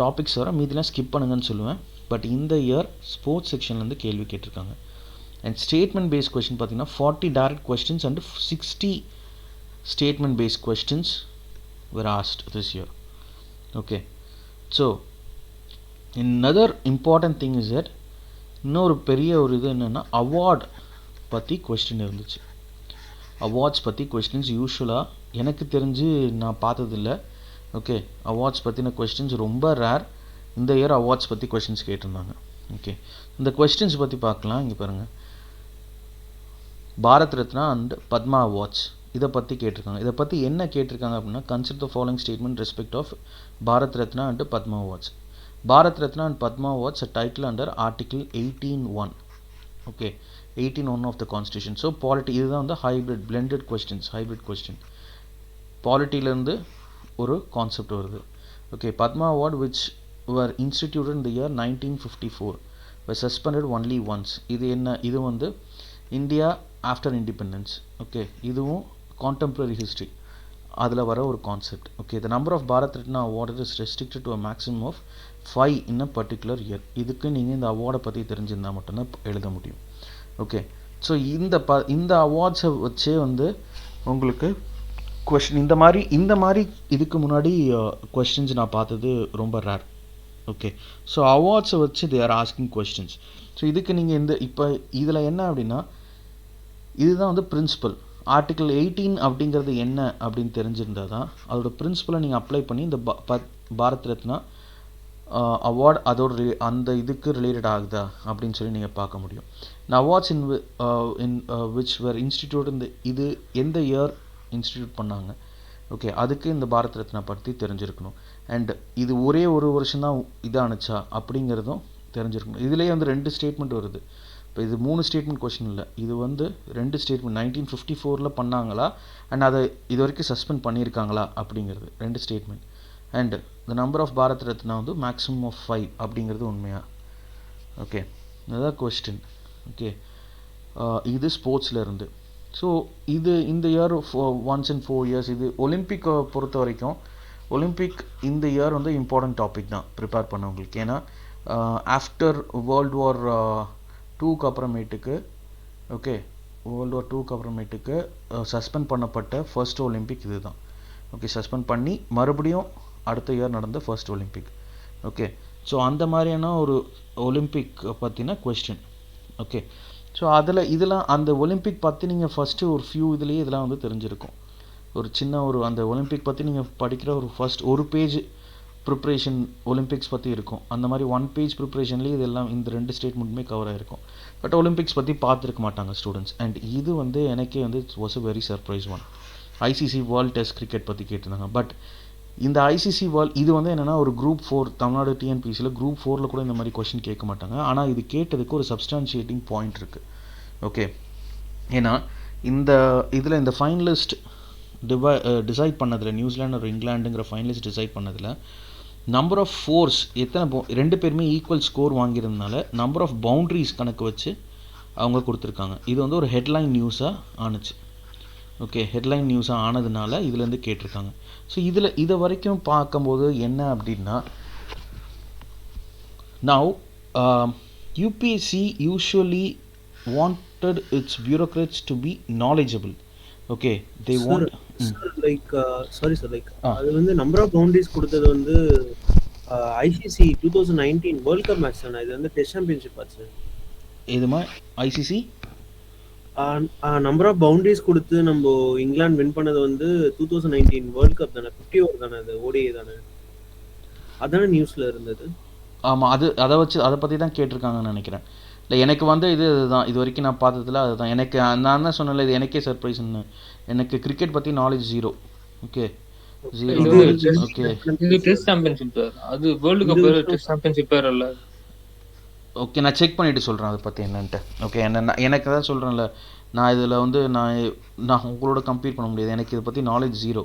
டாபிக்ஸ் வர மீதிலாம் ஸ்கிப் பண்ணுங்கன்னு சொல்லுவேன். பட் இந்த இயர் ஸ்போர்ட்ஸ் செக்ஷன்லேருந்து கேள்வி கேட்டிருக்காங்க. அண்ட் ஸ்டேட்மெண்ட் பேஸ்ட் கொஸ்டின் பார்த்தீங்கன்னா 40 direct questions and 60 statement based questions were asked this year. Okay, so another important thing is that இன்னொரு பெரிய ஒரு இது என்னென்னா அவார்ட் பற்றி கொஸ்டின் இருந்துச்சு. அவார்ட்ஸ் பற்றி கொஸ்டின்ஸ் யூஸ்வலாக எனக்கு தெரிஞ்சு நான் பார்த்ததில்லை. ஓகே, அவார்ட்ஸ் பற்றின கொஸ்டின்ஸ் ரொம்ப ரேர். இந்த இயர் அவார்ட்ஸ் பற்றி கொஸ்டின்ஸ் கேட்டிருந்தாங்க. ஓகே, இந்த கொஸ்டின்ஸ் பற்றி பார்க்கலாம். இங்கே பாருங்கள், பாரத் ரத்னா அண்ட் பத்மா அவார்ட்ஸ் இதை பற்றி கேட்டிருக்காங்க. இதை பற்றி என்ன கேட்டிருக்காங்க அப்படின்னா consider the following statement respect of Bharat Ratna and Padma awards. Bharat Ratna and Padma awards a title under article 18(1). Okay, 18(1) of the constitution. So polity இதுதான் வந்து hybrid blended questions, hybrid question. பாலிட்டியிலேருந்து ஒரு கான்செப்ட் வருது. Okay, Padma award which were instituted in the year 1954 were suspended only once. இது என்ன, இது வந்து India after independence. Okay, இதுவும் contemporary history அதில் வர ஒரு concept. Okay, the number of Bharat Ratna award is restricted to a maximum of 5 in a particular year. இதுக்கு நீங்கள் இந்த அவார்டை பற்றி தெரிஞ்சிருந்தால் மட்டும்தான் எழுத முடியும். ஓகே, ஸோ இந்த அவார்ட்ஸை வச்சே வந்து உங்களுக்கு கொஸ்டின் இந்த மாதிரி இதுக்கு முன்னாடி கொஸ்டின்ஸ் நான் பார்த்தது ரொம்ப ரேர். ஓகே, ஸோ அவார்ட்ஸை வச்சு they are asking questions. So இதுக்கு நீங்கள் இப்போ இதில் என்ன அப்படின்னா இதுதான் வந்து பிரின்சிபல். ஆர்டிகிள் 18 அப்படிங்கிறது என்ன அப்படின்னு தெரிஞ்சிருந்தால் தான் அதோட பிரின்சிபலை நீங்கள் அப்ளை பண்ணி இந்த பாரத் ரத்னா அவார்ட் அதோட அந்த இதுக்கு ரிலேட்டட் ஆகுதா அப்படின்னு சொல்லி நீங்கள் பார்க்க முடியும். நான் awards in which were institute இது எந்த இயர் இன்ஸ்டிடியூட் பண்ணாங்க, ஓகே, அதுக்கு இந்த பாரத் ரத்னா பற்றி தெரிஞ்சிருக்கணும். அண்ட் இது ஒரே ஒரு வருஷம்தான் இதானுச்சா அப்படிங்கிறதும் தெரிஞ்சிருக்கணும். இதுலேயே வந்து 2 ஸ்டேட்மெண்ட் வருது. இப்போ இது 3 ஸ்டேட்மெண்ட் கொஷின் இல்லை, இது வந்து 2 ஸ்டேட்மெண்ட். 1954 பண்ணாங்களா அண்ட் அதை இது வரைக்கும் சஸ்பெண்ட் பண்ணியிருக்காங்களா அப்படிங்கிறது 2 statement. And the number of Bharat Ratna வந்து மேக்ஸிமம் ஆஃப் 5 அப்படிங்கிறது உண்மையா? ஓகே, அதுதான் கொஸ்டின். ஓகே, இது ஸ்போர்ட்ஸில் இருந்து. ஸோ இது இந்த இயர் ஒன்ஸ் இன் 4 years. இது ஒலிம்பிக்கை பொறுத்த வரைக்கும் ஒலிம்பிக் இந்த இயர் வந்து இம்பார்ட்டன்ட் டாபிக் தான் ப்ரிப்பேர் பண்ணவங்களுக்கு. ஏன்னா ஆஃப்டர் வேர்ல்டு வார் 2க்கு அப்புறமேட்டுக்கு, ஓகே, வேர்ல்டு வார் 2க்கு அப்புறமேட்டுக்கு சஸ்பெண்ட் பண்ணப்பட்ட ஃபர்ஸ்ட் ஒலிம்பிக் இது தான். ஓகே, சஸ்பெண்ட் பண்ணி மறுபடியும் அடுத்த இயர் நடந்த ஃபர்ஸ்ட் ஒலிம்பிக். ஓகே, ஸோ அந்த மாதிரியான ஒரு ஒலிம்பிக் பற்றின கொஸ்டின். ஓகே, ஸோ இதெல்லாம் அந்த ஒலிம்பிக் பற்றி நீங்கள் ஃபஸ்ட்டு ஒரு ஃபியூ இதுலேயே இதெல்லாம் வந்து தெரிஞ்சிருக்கும். ஒரு சின்ன ஒரு அந்த ஒலிம்பிக் பற்றி நீங்கள் படிக்கிற ஒரு பேஜ் ப்ரிப்ரேஷன் ஒலிம்பிக்ஸ் பற்றி இருக்கும். அந்த மாதிரி 1 பேஜ் ப்ரிப்ரேஷன்லேயே இதெல்லாம் இந்த 2 ஸ்டேட்மெண்ட்டுமே கவர் ஆகிருக்கும். பட் ஒலிம்பிக்ஸ் பற்றி பார்த்துருக்க மாட்டாங்க ஸ்டூடெண்ட்ஸ். அண்ட் இது வந்து எனக்கே வந்து was a very surprise one. ICC world test cricket பற்றி கேட்டிருந்தாங்க. பட் இந்த ஐசிசி இது வந்து என்னென்னா ஒரு குரூப் 4 தமிழ்நாடு டிஎன்பிசியில் குரூப் 4 கூட இந்த மாதிரி கொஷின் கேட்க மாட்டாங்க. ஆனால் இது கேட்டதுக்கு ஒரு சப்ஸ்டான்ஷியேட்டிங் பாயிண்ட் இருக்குது. ஓகே, ஏன்னா இந்த ஃபைனலிஸ்ட் டிசைட் பண்ணதில் நியூசிலாண்டு ஒரு இங்கிலாண்டுங்கிற ஃபைனலிஸ்ட் டிசைட் பண்ணதில் நம்பர் ஆஃப் ஃபோர்ஸ் எத்தனை 2 பேருமே ஈக்குவல் ஸ்கோர் வாங்கியிருந்தனால நம்பர் ஆஃப் பவுண்ட்ரிஸ் கணக்கு வச்சு அவங்க கொடுத்துருக்காங்க. இது வந்து ஒரு ஹெட்லைன் நியூஸாக ஆணுச்சு. ஓகே, ஹெட்லைன் நியூஸாக ஆனதுனால இதுலேருந்து கேட்டிருக்காங்க. ஸோ இதை வரைக்கும் பார்க்கும்போது என்ன அப்படின்னா, now UPSC usually wanted it's bureaucrats to be knowledgeable. Okay, they want like sorry sir, like அது வந்து நம்பர் ஆஃப் பவுண்டரிஸ் கொடுத்தது வந்து ஐசிசி 2019 வேர்ல்ட் கப் மேட்ச் தானே, இது வந்து டெஸ்ட் சாம்பியன்ஷிப் ஆச்சு. இதுமா ஐசிசி நம்பர் ஆஃப் பவுண்டரிஸ் கொடுத்து நம்ம இங்கிலாந்து வின் பண்ணது வந்து 2019 வேர்ல்ட் கப் தானே, 50 ஓவர் தானே, அது ஓடிஏ தானே, அதானே நியூஸ்ல இருந்தது. ஆமாம், அதை பற்றி தான் கேட்டிருக்காங்கன்னு நினைக்கிறேன். இல்லை, எனக்கு வந்து இதுதான் இது வரைக்கும் நான் பார்த்ததில்ல. அதுதான் எனக்கு நான் தான் சொன்னல, இது எனக்கே சர்ப்ரைஸ்ன்னு. எனக்கு கிரிக்கெட் பற்றி நாலேஜ் 0. ஓகே, 0. ஓகே, இது டெஸ்ட் சாம்பியன்ஷிப் சார், அது வேர்ல்ட் கப் வேற, டெஸ்ட் சாம்பியன்ஷிப் வேற இல்ல. ஓகே, நான் செக் பண்ணிவிட்டு சொல்கிறேன் அதை பற்றி என்னன்ட்டு. ஓகே, எனக்கு தான் சொல்கிறேன்ல, நான் இதில் வந்து நான் உங்களோட கம்பீட் பண்ண முடியாது. எனக்கு இதை பற்றி நாலேஜ் 0.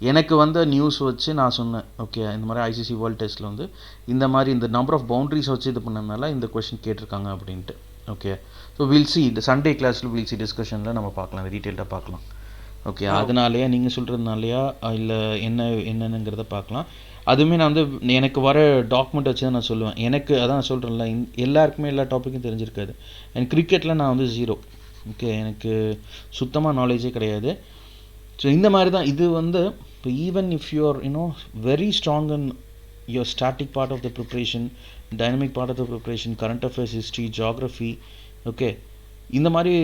எனக்கு வந்து நியூஸ் வச்சு நான் சொன்னேன். ஓகே, இந்த மாதிரி ஐசிசி வேர்ல்டு டெஸ்ட்டில் வந்து இந்த மாதிரி இந்த நம்பர் ஆஃப் பவுண்ட்ரிஸ் வச்சு இது பண்ணதுனால இந்த கொஷின் கேட்டிருக்காங்க அப்படின்ட்டு. ஓகே, ஸோ வில் சி இந்த சண்டே கிளாஸில் வில் சி டிஸ்கஷனில் நம்ம பார்க்கலாம், டீட்டெயில்டாக பார்க்கலாம். ஓகே, அதனாலேயா நீங்கள் சொல்கிறதுனாலையா இல்லை என்னங்கிறத பார்க்கலாம். அதுவுமே நான் வந்து எனக்கு வர டாக்குமெண்ட் வச்சு தான் நான் சொல்லுவேன். எனக்கு அதான் சொல்கிறேன்ல, எல்லாருக்குமே எல்லா டாப்பிக்கும் தெரிஞ்சிருக்காது. எனக்கு கிரிக்கெட்டில் நான் வந்து 0. ஓகே, எனக்கு சுத்தமாக நாலேஜே கிடையாது. ஸோ இந்த மாதிரி தான் இது வந்து இப்போ even if you are very strong in your static part of the preparation, dynamic part of the preparation, current affairs, history, geography, okay, இந்த மாதிரி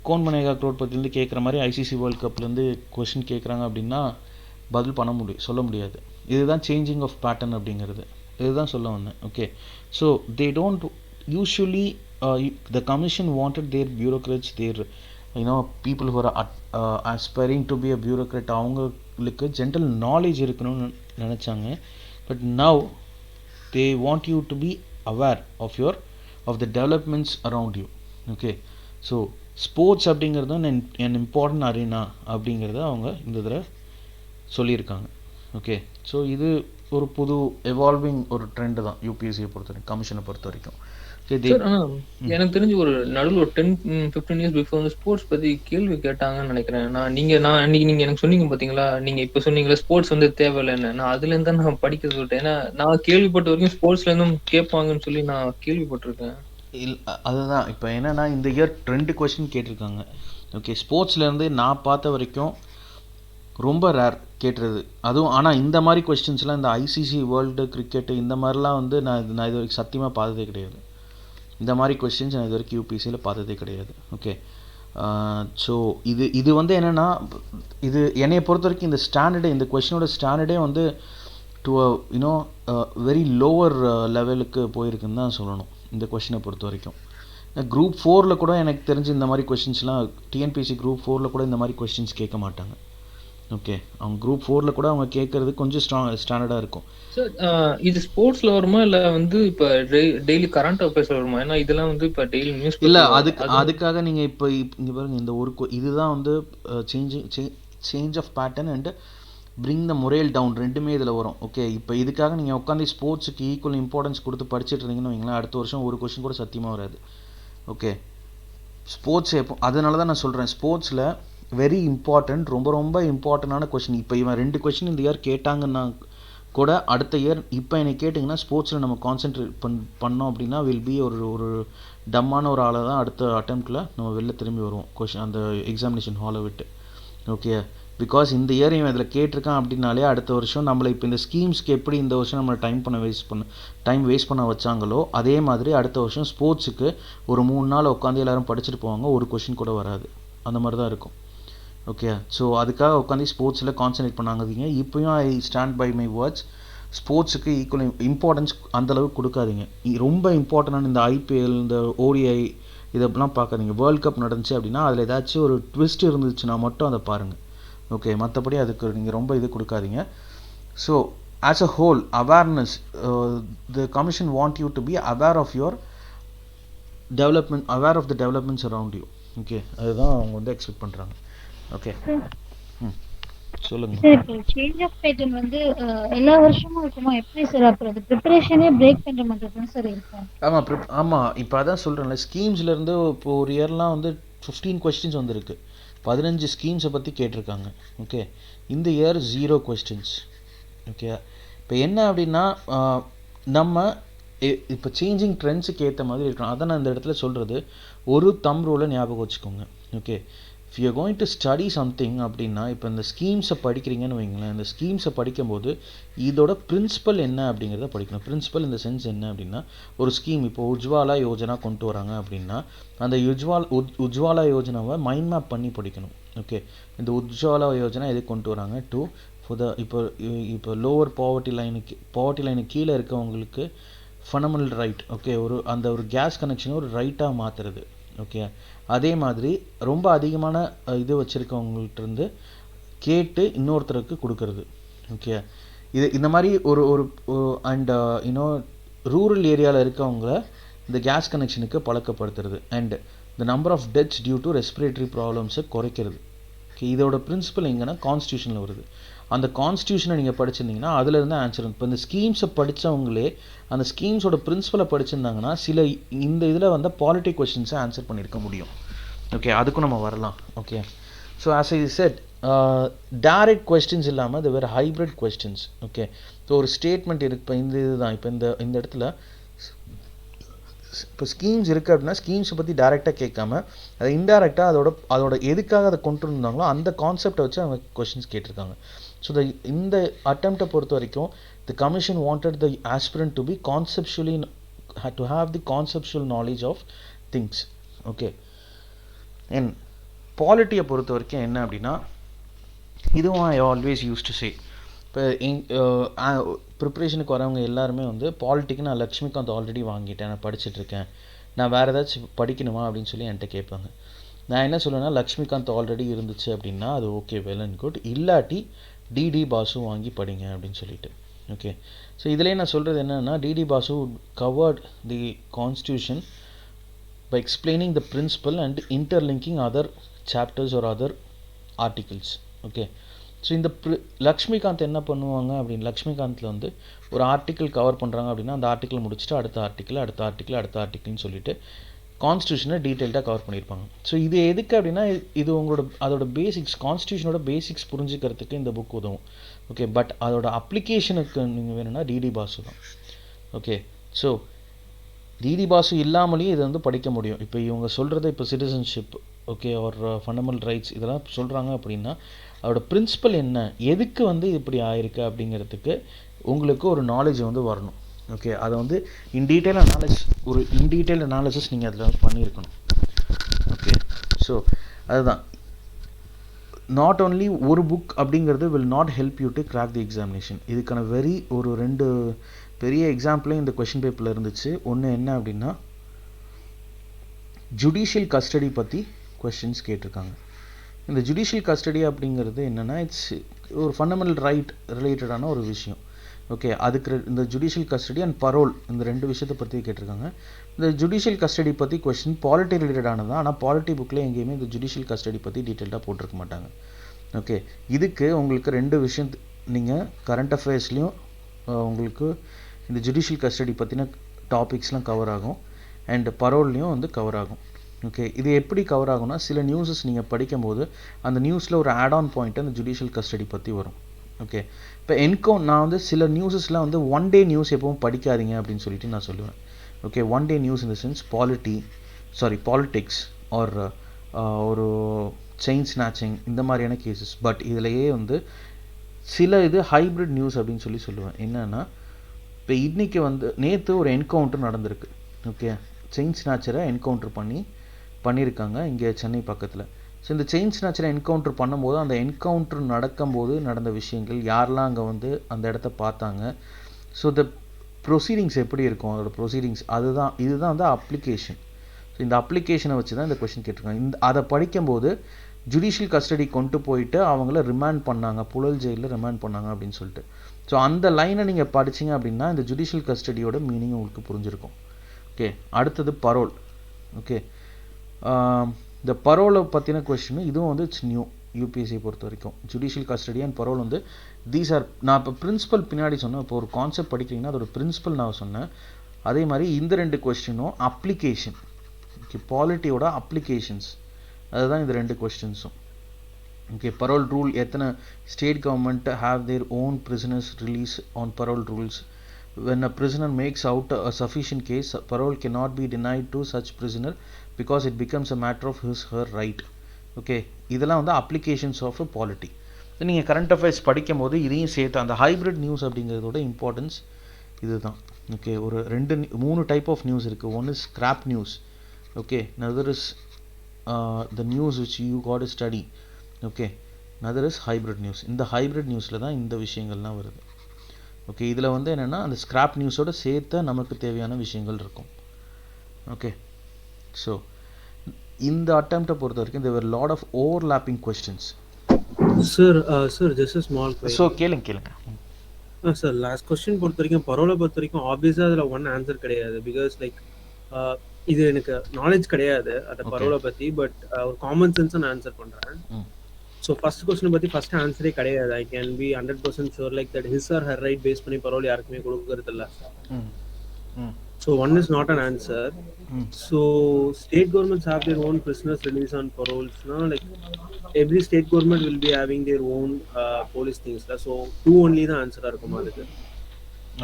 கோன் பனேகா க்ரோட்பத்திலேருந்து கேட்குற மாதிரி ஐசிசி வேர்ல்ட் கப்லேருந்து கொஷின் கேட்குறாங்க அப்படின்னா பதில் சொல்ல முடியாது. இதுதான் சேஞ்சிங் ஆஃப் பேட்டர்ன் அப்படிங்கிறது, இதுதான் சொல்ல வந்தேன். Okay, so they don't usually the commission wanted their bureaucrats, their people who are aspiring to be a bureaucrat, அவங்களுக்கு ஜென்ரல் நாலேஜ் இருக்கணும்னு நினச்சாங்க. But now they want you to be aware of the developments around you. Okay, so sports அப்படிங்கிறது an important arena அப்படிங்கிறத அவங்க இந்த தடவை சொல்லியிருக்காங்க. Okay, so இது ஒரு புது எவால்விங் ஒரு ட்ரெண்டு தான் யூபிஎஸ்சியை பொறுத்த வரைக்கும், கமிஷனை பொறுத்த வரைக்கும். எனக்கு தெரிஞ்சு ஒரு நடுவில் ஒரு 10-15 இயர்ஸ் பிஃபோர் வந்து ஸ்போர்ட்ஸ் பத்தி கேள்வி கேட்டாங்கன்னு நினைக்கிறேன். நான் அன்னைக்கு நீங்க எனக்கு சொன்னீங்க பாத்தீங்களா, நீங்க இப்ப சொன்னீங்களா ஸ்போர்ட்ஸ் வந்து தேவையில்லைன்னு, நான் அதுல இருந்து தான் நான் படிக்க சொல்லிட்டேன். ஏன்னா நான் கேள்விப்பட்ட வரைக்கும் ஸ்போர்ட்ஸ்ல இருந்தும் கேட்பாங்கன்னு சொல்லி நான் கேள்விப்பட்டிருக்கேன். அதுதான் இப்போ என்னன்னா இந்த இயர் 2 கொஸ்டின் கேட்டிருக்காங்க. ஓகே, ஸ்போர்ட்ஸ்லேருந்து நான் பார்த்த வரைக்கும் ரொம்ப ரேர் கேட்டுறது அதுவும். ஆனால் இந்த மாதிரி கொஸ்டின்ஸ்லாம் இந்த ஐசிசி வேர்ல்டு கிரிக்கெட்டு இந்த மாதிரிலாம் வந்து நான் இது வரைக்கும் சத்தியமாக பார்த்ததே கிடையாது. இந்த மாதிரி கொஸ்டின்ஸ் நான் இது வரைக்கும் யூபிஎஸ்சியில் பார்த்ததே கிடையாது. ஓகே, ஸோ இது வந்து என்னென்னா, இது என்னையை பொறுத்த வரைக்கும் இந்த கொஸ்டினோட ஸ்டாண்டர்டே வந்து to a you know very lower லெவலுக்கு போயிருக்குன்னு தான் சொல்லணும் இந்த கொஷினை பொறுத்த வரைக்கும். குரூப் 4 கூட எனக்கு தெரிஞ்சு இந்த மாதிரி கொஷின்ஸ்லாம் டிஎன்பிஎஸ்சி குரூப் 4 கூட இந்த மாதிரி கொஷின்ஸ் கேட்க மாட்டாங்க. ஓகே, அவங்க குரூப் 4 கூட அவங்க கேட்கறது கொஞ்சம் ஸ்டாண்டர்டாக இருக்கும். சார் இது ஸ்போர்ட்ஸ்ல வருமா இல்ல வந்து இப்ப டெய்லி கரண்ட் அஃபேர்ஸ்ல வருமா? ஏன்னா இதெல்லாம் வந்து இப்ப டெய்லி நியூஸ் இல்லை, அதுக்காக நீங்கள் இப்போ இங்கே பாருங்கள், இந்த ஒரு இதுதான் வந்து change of pattern and bring the morale down ரெண்டுமே இதில் வரும். ஓகே, இப்போ இதுக்காக நீங்கள் உட்காந்து ஸ்போர்ட்ஸுக்கு ஈக்குவல் இம்பார்ட்டன்ஸ் கொடுத்து படிச்சுட்டு இருந்தீங்கன்னு வைங்களேன், அடுத்த வருஷம் ஒரு கொஷின் கூட சத்தியமாக வராது. ஓகே, ஸ்போர்ட்ஸ் எப்போ, அதனால தான் நான் சொல்கிறேன் ஸ்போர்ட்ஸில் வெரி இம்பார்ட்டண்ட், ரொம்ப ரொம்ப இம்பார்ட்டண்டான கொஷின். இப்போ இவன் 2 கொஷின் இந்த இயர் கேட்டாங்கன்னா கூட அடுத்த இயர் இப்போ எனக்கு கேட்டிங்கன்னா ஸ்போர்ட்ஸில் நம்ம கான்சென்ட்ரேட் பண்ணோம் அப்படின்னா வில் பி ஒரு டம்மான ஒரு ஆளை தான் அடுத்த அட்டெம்ப்டில் நம்ம வெளில திரும்பி வருவோம் கொஷின் அந்த எக்ஸாமினேஷன் ஹாலை விட்டு. ஓகே, பிகாஸ் இந்த இயர் இவன் இதில் கேட்டிருக்கான் அப்படின்னாலே அடுத்த வருஷம் நம்மளை இப்போ இந்த ஸ்கீம்ஸ்க்கு எப்படி இந்த வருஷம் நம்மளை டைம் வேஸ்ட் பண்ண வச்சாங்களோ அதே மாதிரி அடுத்த வருஷம் ஸ்போர்ட்ஸுக்கு ஒரு 3 நாள் உட்காந்து எல்லோரும் படிச்சுட்டு போவாங்க, ஒரு கொஷின் கூட வராது. அந்த மாதிரி தான் இருக்கும். ஓகே, ஸோ அதுக்காக உட்காந்து ஸ்போர்ட்ஸில் கான்சன்ட்ரேட் பண்ணாதீங்க. இப்போயும் I stand by my words, ஸ்போர்ட்ஸுக்கு ஈக்குவல் இம்பார்ட்டன்ஸ் அந்தளவுக்கு கொடுக்காதீங்க. ரொம்ப இம்பார்ட்டண்டான இந்த ஐபிஎல், இந்த ஓடிஐ இதெல்லாம் பார்க்காதீங்க. வேர்ல்ட் கப் நடந்துச்சு அப்படின்னா அதில் ஏதாச்சும் ஒரு ட்விஸ்ட் இருந்துச்சுன்னா மட்டும் அதை பாருங்கள். ஓகே, மற்றபடி அதுக்கு நீங்கள் ரொம்ப இது கொடுக்காதீங்க. So as a whole awareness, the commission want you to be aware of your development, aware of the developments around you. Okay, அதுதான் அவங்க வந்து எக்ஸ்பெக்ட் பண்ணுறாங்க. ஓகே, சொல்லுங்க சார். இப்போ சேஞ்ச் ஆஃப் பேட்டர்ன் வந்து எல்லா வருஷமும் இருக்குமா? எப்படி சார் அப்புறம் அது ப்ரிப்பரேஷனே பிரேக் பண்ணுற மாதிரி தான் சார் இருக்கும்? ஆமாம், இப்போ அதான் சொல்கிறேன்ல, ஸ்கீம்ஸ்லேருந்து இப்போ ஒரு இயர்லாம் வந்து 15 கொஸ்டின்ஸ் வந்திருக்கு, 15 ஸ்கீம்ஸை பற்றி கேட்டிருக்காங்க. ஓகே, இந்த இயர் 0 கொஸ்டின்ஸ். ஓகே, இப்போ என்ன அப்படின்னா நம்ம இப்போ சேஞ்சிங் ட்ரெண்ட்ஸுக்கு ஏற்ற மாதிரி இருக்கணும். அதான் நான் இந்த இடத்துல சொல்கிறது, ஒரு தம் ரூலை ஞாபகம் வச்சுக்கோங்க. Okay, if you are going to study something அப்படின்னா இப்போ இந்த ஸ்கீம்ஸை படிக்கிறீங்கன்னு வைங்களேன், இந்த ஸ்கீம்ஸை படிக்கும்போது இதோட பிரின்சிபல் என்ன அப்படிங்கிறத படிக்கணும். பிரின்சிபல் இந்த சென்ஸ் என்ன அப்படின்னா, ஒரு ஸ்கீம் இப்போ உஜ்வாலா யோஜனா கொண்டு வராங்க அப்படின்னா அந்த உஜ்வாலா யோஜனாவை மைண்ட் மேப் பண்ணி படிக்கணும். ஓகே, இந்த உஜ்வாலா யோஜனா எது கொண்டு வராங்க டு ஃபார் த இப்போ லோவர் பாவர்ட்டி லைனுக்கு கீழே இருக்கவங்களுக்கு ஃபண்டமெண்டல் ரைட். ஓகே, ஒரு கேஸ் கனெக்ஷனை ஒரு ரைட்டாக மாற்றுறது. ஓகே, அதே மாதிரி ரொம்ப அதிகமான இது வச்சுருக்கவங்கள்ட்ட கேட்டு இன்னொருத்தருக்கு கொடுக்கறது. ஓகே, இந்த மாதிரி ஒரு அண்ட் ரூரல் ஏரியாவில் இருக்கவங்கள இந்த கேஸ் கனெக்ஷனுக்கு பழக்கப்படுத்துறது and the number of deaths due to respiratory ப்ராப்ளம்ஸை குறைக்கிறது. ஓகே, இதோட பிரின்சிபல் எங்கன்னா கான்ஸ்டியூஷனில் வருது. அந்த கான்ஸ்டியூஷனை நீங்கள் படிச்சிருந்தீங்கன்னா அதுலேருந்து ஆன்சர். இப்போ இந்த ஸ்கீம்ஸை படித்தவங்களே அந்த ஸ்கீம்ஸோட பிரின்சிபலை படிச்சிருந்தாங்கன்னா சில இந்த இதில் வந்து பாலிட்டி கொஸ்டின்ஸை ஆன்சர் பண்ணியிருக்க முடியும். ஓகே, அதுக்கும் நம்ம வரலாம். Okay, so as I set direct questions இல்லாமல் அது வேறு ஹைப்ரிட் கொஸ்டின்ஸ். ஓகே, ஸோ ஒரு ஸ்டேட்மெண்ட் இருக்கு. இப்போ இதுதான் இப்போ இந்த இடத்துல இப்போ ஸ்கீம்ஸ் இருக்குது அப்படின்னா ஸ்கீம்ஸை பற்றி டைரெக்டாக கேட்காம அதை இன்டைரக்டாக அதோட எதுக்காக அதை கொண்டு இருந்தாங்களோ அந்த கான்செப்டை வச்சு அவங்க கொஸ்டின்ஸ் கேட்டிருக்காங்க. ஸோ இந்த அட்டெம்ப்டை பொறுத்த வரைக்கும் the commission wanted the aspirant to be conceptually to have the conceptual knowledge of things. Okay, and பாலிட்டியை பொறுத்த வரைக்கும் என்ன அப்படின்னா, இதுவும் I always use to say, இப்போ ப்ரிப்ரேஷனுக்கு வரவங்க எல்லாருமே வந்து பாலிட்டிக்கு நான் லக்ஷ்மிகாந்த் ஆல்ரெடி வாங்கிட்டேன், நான் படிச்சுட்ருக்கேன், நான் வேறு ஏதாச்சும் படிக்கணுமா அப்படின்னு சொல்லி என்கிட்ட கேட்பாங்க. நான் என்ன சொல்லுவேன்னா, லக்ஷ்மிகாந்த் ஆல்ரெடி இருந்துச்சு அப்படின்னா அது ஓகே, வெல் அண்ட் குட். இல்லாட்டி டிடி பாசு வாங்கி படிங்க அப்படின்னு சொல்லிட்டு. ஓகே, ஸோ இதிலே நான் சொல்கிறது என்னென்னா, DD Basu covered the constitution by explaining the principle and interlinking other chapters or other articles. Okay, so இந்த லக்ஷ்மிகாந்த் என்ன பண்ணுவாங்க அப்படின்னு, லக்ஷ்மிகாந்தில் வந்து ஒரு ஆர்டிக்கிள் கவர் பண்ணுறாங்க அப்படின்னா அந்த ஆர்டிக்கிள் முடிச்சுட்டு அடுத்த ஆர்டிக்கிள்னு சொல்லிட்டு கான்ஸ்டியூஷனை டீட்டெயில்டாக கவர் பண்ணியிருப்பாங்க. ஸோ இது எதுக்கு அப்படின்னா, இது அதோட பேசிக்ஸ், கான்ஸ்டியூஷனோட பேசிக்ஸ் புரிஞ்சுக்கிறதுக்கு இந்த புக் உதவும். ஓகே, பட் அதோட அப்ளிகேஷனுக்கு நீங்கள் வேணும்னா டிடி பாசு தான். ஓகே, ஸோ டிடி பாசு இல்லாமலேயே இதை வந்து படிக்க முடியும். இப்போ இவங்க சொல்கிறது இப்போ சிட்டிசன்ஷிப், ஓகே, ஒரு ஃபண்டமெண்டல் ரைட்ஸ் இதெல்லாம் சொல்கிறாங்க அப்படின்னா அதோட பிரின்சிபல் என்ன, எதுக்கு வந்து இப்படி ஆயிருக்கு அப்படிங்கிறதுக்கு உங்களுக்கு ஒரு நாலேஜ் வந்து வரணும். ஓகே, அதை வந்து இன்டீட்டெயில் அனாலிசிஸ் நீங்கள் அதில் வந்து பண்ணியிருக்கணும். ஓகே, ஸோ அதுதான் நாட் ஓன்லி ஒரு புக் அப்படிங்கிறது will not help you to crack the examination. இதுக்கான ஒரு 2 பெரிய எக்ஸாம்பிளும் இந்த கொஷின் பேப்பரில் இருந்துச்சு. ஒன்று என்ன அப்படின்னா ஜுடிஷியல் கஸ்டடி பற்றி கொஸ்டின்ஸ் கேட்டிருக்காங்க. இந்த ஜுடிஷியல் கஸ்டடி அப்படிங்கிறது என்னென்னா இட்ஸ் ஒரு ஃபண்டமெண்டல் ரைட் ரிலேட்டடான ஒரு விஷயம். ஓகே, அதுக்கு இந்த ஜுடிஷியல் கஸ்டடி அண்ட் பரோல் இந்த 2 விஷயத்தை பற்றி கேட்டிருக்காங்க. இந்த ஜுடிஷியல் கஸ்டடி பற்றி கொஸ்டின் பாலிட்டி ரிலேட்டடானது தான். ஆனால் பாலிட்டி புக்கில் எங்கேயுமே இந்த ஜுடிஷியல் கஸ்டடி பற்றி டீட்டெயில்டாக போட்டிருக்க மாட்டாங்க. ஓகே, இதுக்கு உங்களுக்கு 2 விஷயம் நீங்கள் கரண்ட் அஃபேர்ஸ்லேயும் உங்களுக்கு இந்த ஜுடிஷியல் கஸ்டடி பற்றின டாபிக்ஸ்லாம் கவர் ஆகும் அண்ட் பரோல்லையும் வந்து கவர் ஆகும். ஓகே, இது எப்படி கவர் ஆகும்னா சில நியூஸஸ் நீங்கள் படிக்கும்போது அந்த நியூஸில் ஒரு ஆட் ஆன் பாயிண்ட் அந்த ஜுடிஷியல் கஸ்டடி பற்றி வரும். ஓகே, இப்போ நான் வந்து சில நியூஸஸ்லாம் வந்து 1 டே நியூஸ் எப்பவும் படிக்காதீங்க அப்படின்னு சொல்லிட்டு நான் சொல்லுவேன். Okay, 1 day news in the sense politics or ஒரு செயின் ஸ்நாச்சிங் இந்த மாதிரியான கேசஸ். பட் இதிலேயே வந்து சில இது ஹைப்ரிட் நியூஸ் அப்படின்னு சொல்லுவேன். என்னென்னா இப்போ இன்றைக்கி வந்து நேற்று ஒரு என்கவுண்டர் நடந்திருக்கு. ஓகே, செயின் ஸ்நாச்சரை என்கவுண்டர் பண்ணியிருக்காங்க இங்கே சென்னை பக்கத்தில். ஸோ இந்த செயின் ஸ்நாச்சரை என்கவுண்டர் பண்ணும்போது அந்த என்கவுண்டர் நடக்கும்போது நடந்த விஷயங்கள், யாரெல்லாம் அங்கே வந்து அந்த இடத்த பார்த்தாங்க, ஸோ த ப்ரொசீடிங்ஸ் எப்படி இருக்கும், அதோட ப்ரொசீடிங்ஸ் இதுதான் வந்து அப்ளிகேஷன். ஸோ இந்த அப்ளிகேஷனை வச்சு தான் இந்த கொஸ்டின் கேட்டிருக்காங்க. அதை படிக்கும்போது ஜுடிஷியல் கஸ்டடி கொண்டு போயிட்டு அவங்கள ரிமாண்ட் பண்ணாங்க, புழல் ஜெயிலில் ரிமாண்ட் பண்ணாங்க அப்படின்னு சொல்லிட்டு. ஸோ அந்த லைனை நீங்கள் படிச்சிங்க அப்படின்னா இந்த ஜுடிஷியல் கஸ்டடியோட மீனிங் உங்களுக்கு புரிஞ்சிருக்கும். ஓகே, அடுத்தது பரோல். ஓகே, இந்த பரோலை பற்றின கொஸ்டின் இதுவும் வந்து இட்ஸ் நியூ யூபிஎஸ்சி பொறுத்த வரைக்கும். ஜுடிஷியல் கஸ்டடி அண்ட் பரோல் வந்து தீஸ் ஆர், நான் இப்போ பிரின்சிபல் பின்னாடி சொன்னேன். இப்போ ஒரு கான்செப்ட் படிக்கிறீங்கன்னா அதோட பிரின்சிபல் நான் சொன்னேன். அதே மாதிரி இந்த 2 கொஸ்டினும் அப்ளிகேஷன். ஓகே, பாலிட்டியோட அப்ளிகேஷன்ஸ் அதுதான் இந்த 2 கொஸ்டின்ஸும். ஓகே, பரோல் ரூல், எத்தனை state government have their own prisoners release on parole rules. When a prisoner makes out a sufficient case, parole cannot be denied to such prisoner because it becomes a matter of her right. Okay, இதெல்லாம் வந்து applications of polity. நீங்கள் current affairs படிக்கும் போது இதையும் சேர்த்து அந்த hybrid news அப்படிங்கிறதோட importance இதுதான். ஓகே, ஒரு 3 டைப் ஆஃப் நியூஸ் இருக்குது. One is scrap news. Okay, another is the news which you got to study. Okay, another is hybrid news. இந்த ஹைப்ரிட் நியூஸில் தான் இந்த விஷயங்கள்லாம் வருது. ஓகே, இதில் வந்து என்னென்னா அந்த ஸ்கிராப் நியூஸோட சேர்த்து நமக்கு தேவையான விஷயங்கள் இருக்கும். ஓகே, ஸோ இந்த அட்டெம்ப்டை பொறுத்த வரைக்கும் there were a lot of overlapping questions. Sir, just a small question. So கேளுங்க. சார், லாஸ்ட் கொஸ்டின் பொறுத்த வரைக்கும் பரோலை பொறுத்த வரைக்கும் ஆப்வியஸாக அதில் ஒன் ஆன்சர் கிடையாது. பிகாஸ் லைக் இது எனக்கு நாலேஜ் கிடையாது அந்த பரோலை பற்றி. பட் ஒரு காமன் சென்ஸ் நான் ஆன்சர் பண்ணுறேன். ஸோ ஃபர்ஸ்ட் கொஸ்டின் பற்றி ஃபர்ஸ்ட் ஆன்சரே கிடையாது. I can be 100% sure like that his or her right base பண்ணி பரோல் யாருக்குமே கொடுக்கறது இல்லை. So one is not an answer. So state governments have their own prisoners release on பரோல்ஸ்னா like every state government will be having their own police திங்ஸ்ல. So 2 only தான் ஆன்சராக இருக்குமா அதுக்கு?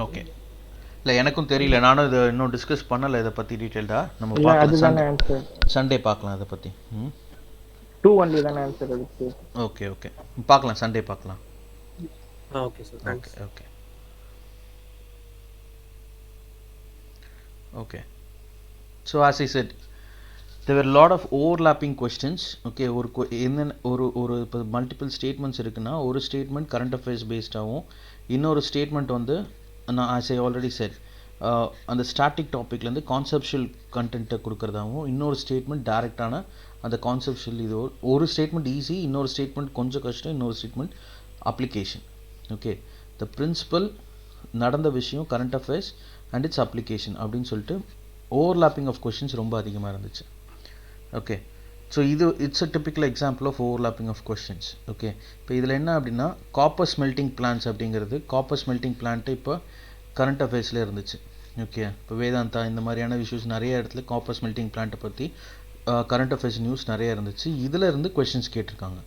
ஓகே, இல்லை எனக்கும் தெரியல, நானும் இதை இன்னும் டிஸ்கஸ் பண்ணலை இதை பற்றி டீட்டெயில்டாக. நம்ம பார்க்கலாம், சண்டே பார்க்கலாம் இதை பற்றி. 2 only தான் ஆன்சர் அதுக்கு. ஓகே, பார்க்கலாம், சண்டே பார்க்கலாம். Okay sir, thanks. Okay, so as I said there were a lot of overlapping questions. Okay, ஒரு இப்போ மல்டிபிள் ஸ்டேட்மெண்ட்ஸ் இருக்குன்னா ஒரு ஸ்டேட்மெண்ட் கரண்ட் அஃபேர்ஸ் பேஸ்டாகவும் இன்னொரு ஸ்டேட்மெண்ட் வந்து நான் as I already said அந்த ஸ்டாட்டிக் டாப்பிக்லேருந்து கான்செப்ஷுவல் கண்டென்ட்டை கொடுக்குறதாகவும், இன்னொரு ஸ்டேட்மெண்ட் டைரெக்டான அந்த கான்செப்ஷுவல். இது ஒரு ஸ்டேட்மெண்ட் ஈஸி, இன்னொரு ஸ்டேட்மெண்ட் கொஞ்சம் கஷ்டம், இன்னொரு statement application. Okay, the principal நடந்த விஷயம் current affairs and it's application அப்படின்னு சொல்லிட்டு ஓவர்லாப்பிங் ஆஃப் கொஷின்ஸ் ரொம்ப அதிகமாக இருந்துச்சு. Okay, so it's a typical example of overlapping of questions. Okay, இப்போ இதில் என்ன அப்படின்னா காப்பர் ஸ்மெல்ட்டிங் பிளான்ஸ் அப்படிங்கிறது, காப்பர் ஸ்மெல்ட்டிங் பிளான்ட்டு இப்போ கரண்ட் அஃபேர்ஸில் இருந்துச்சு. ஓகே, இப்போ வேதாந்தா இந்த மாதிரியான இஷ்யூஸ் நிறைய இடத்துல காப்பர் ஸ்மெல்ட்டிங் பிளான்ட்டை பற்றி கரண்ட் அஃபேர்ஸ் நியூஸ் நிறைய இருந்துச்சு. இதில் இருந்து கொஷின்ஸ் கேட்டிருக்காங்க.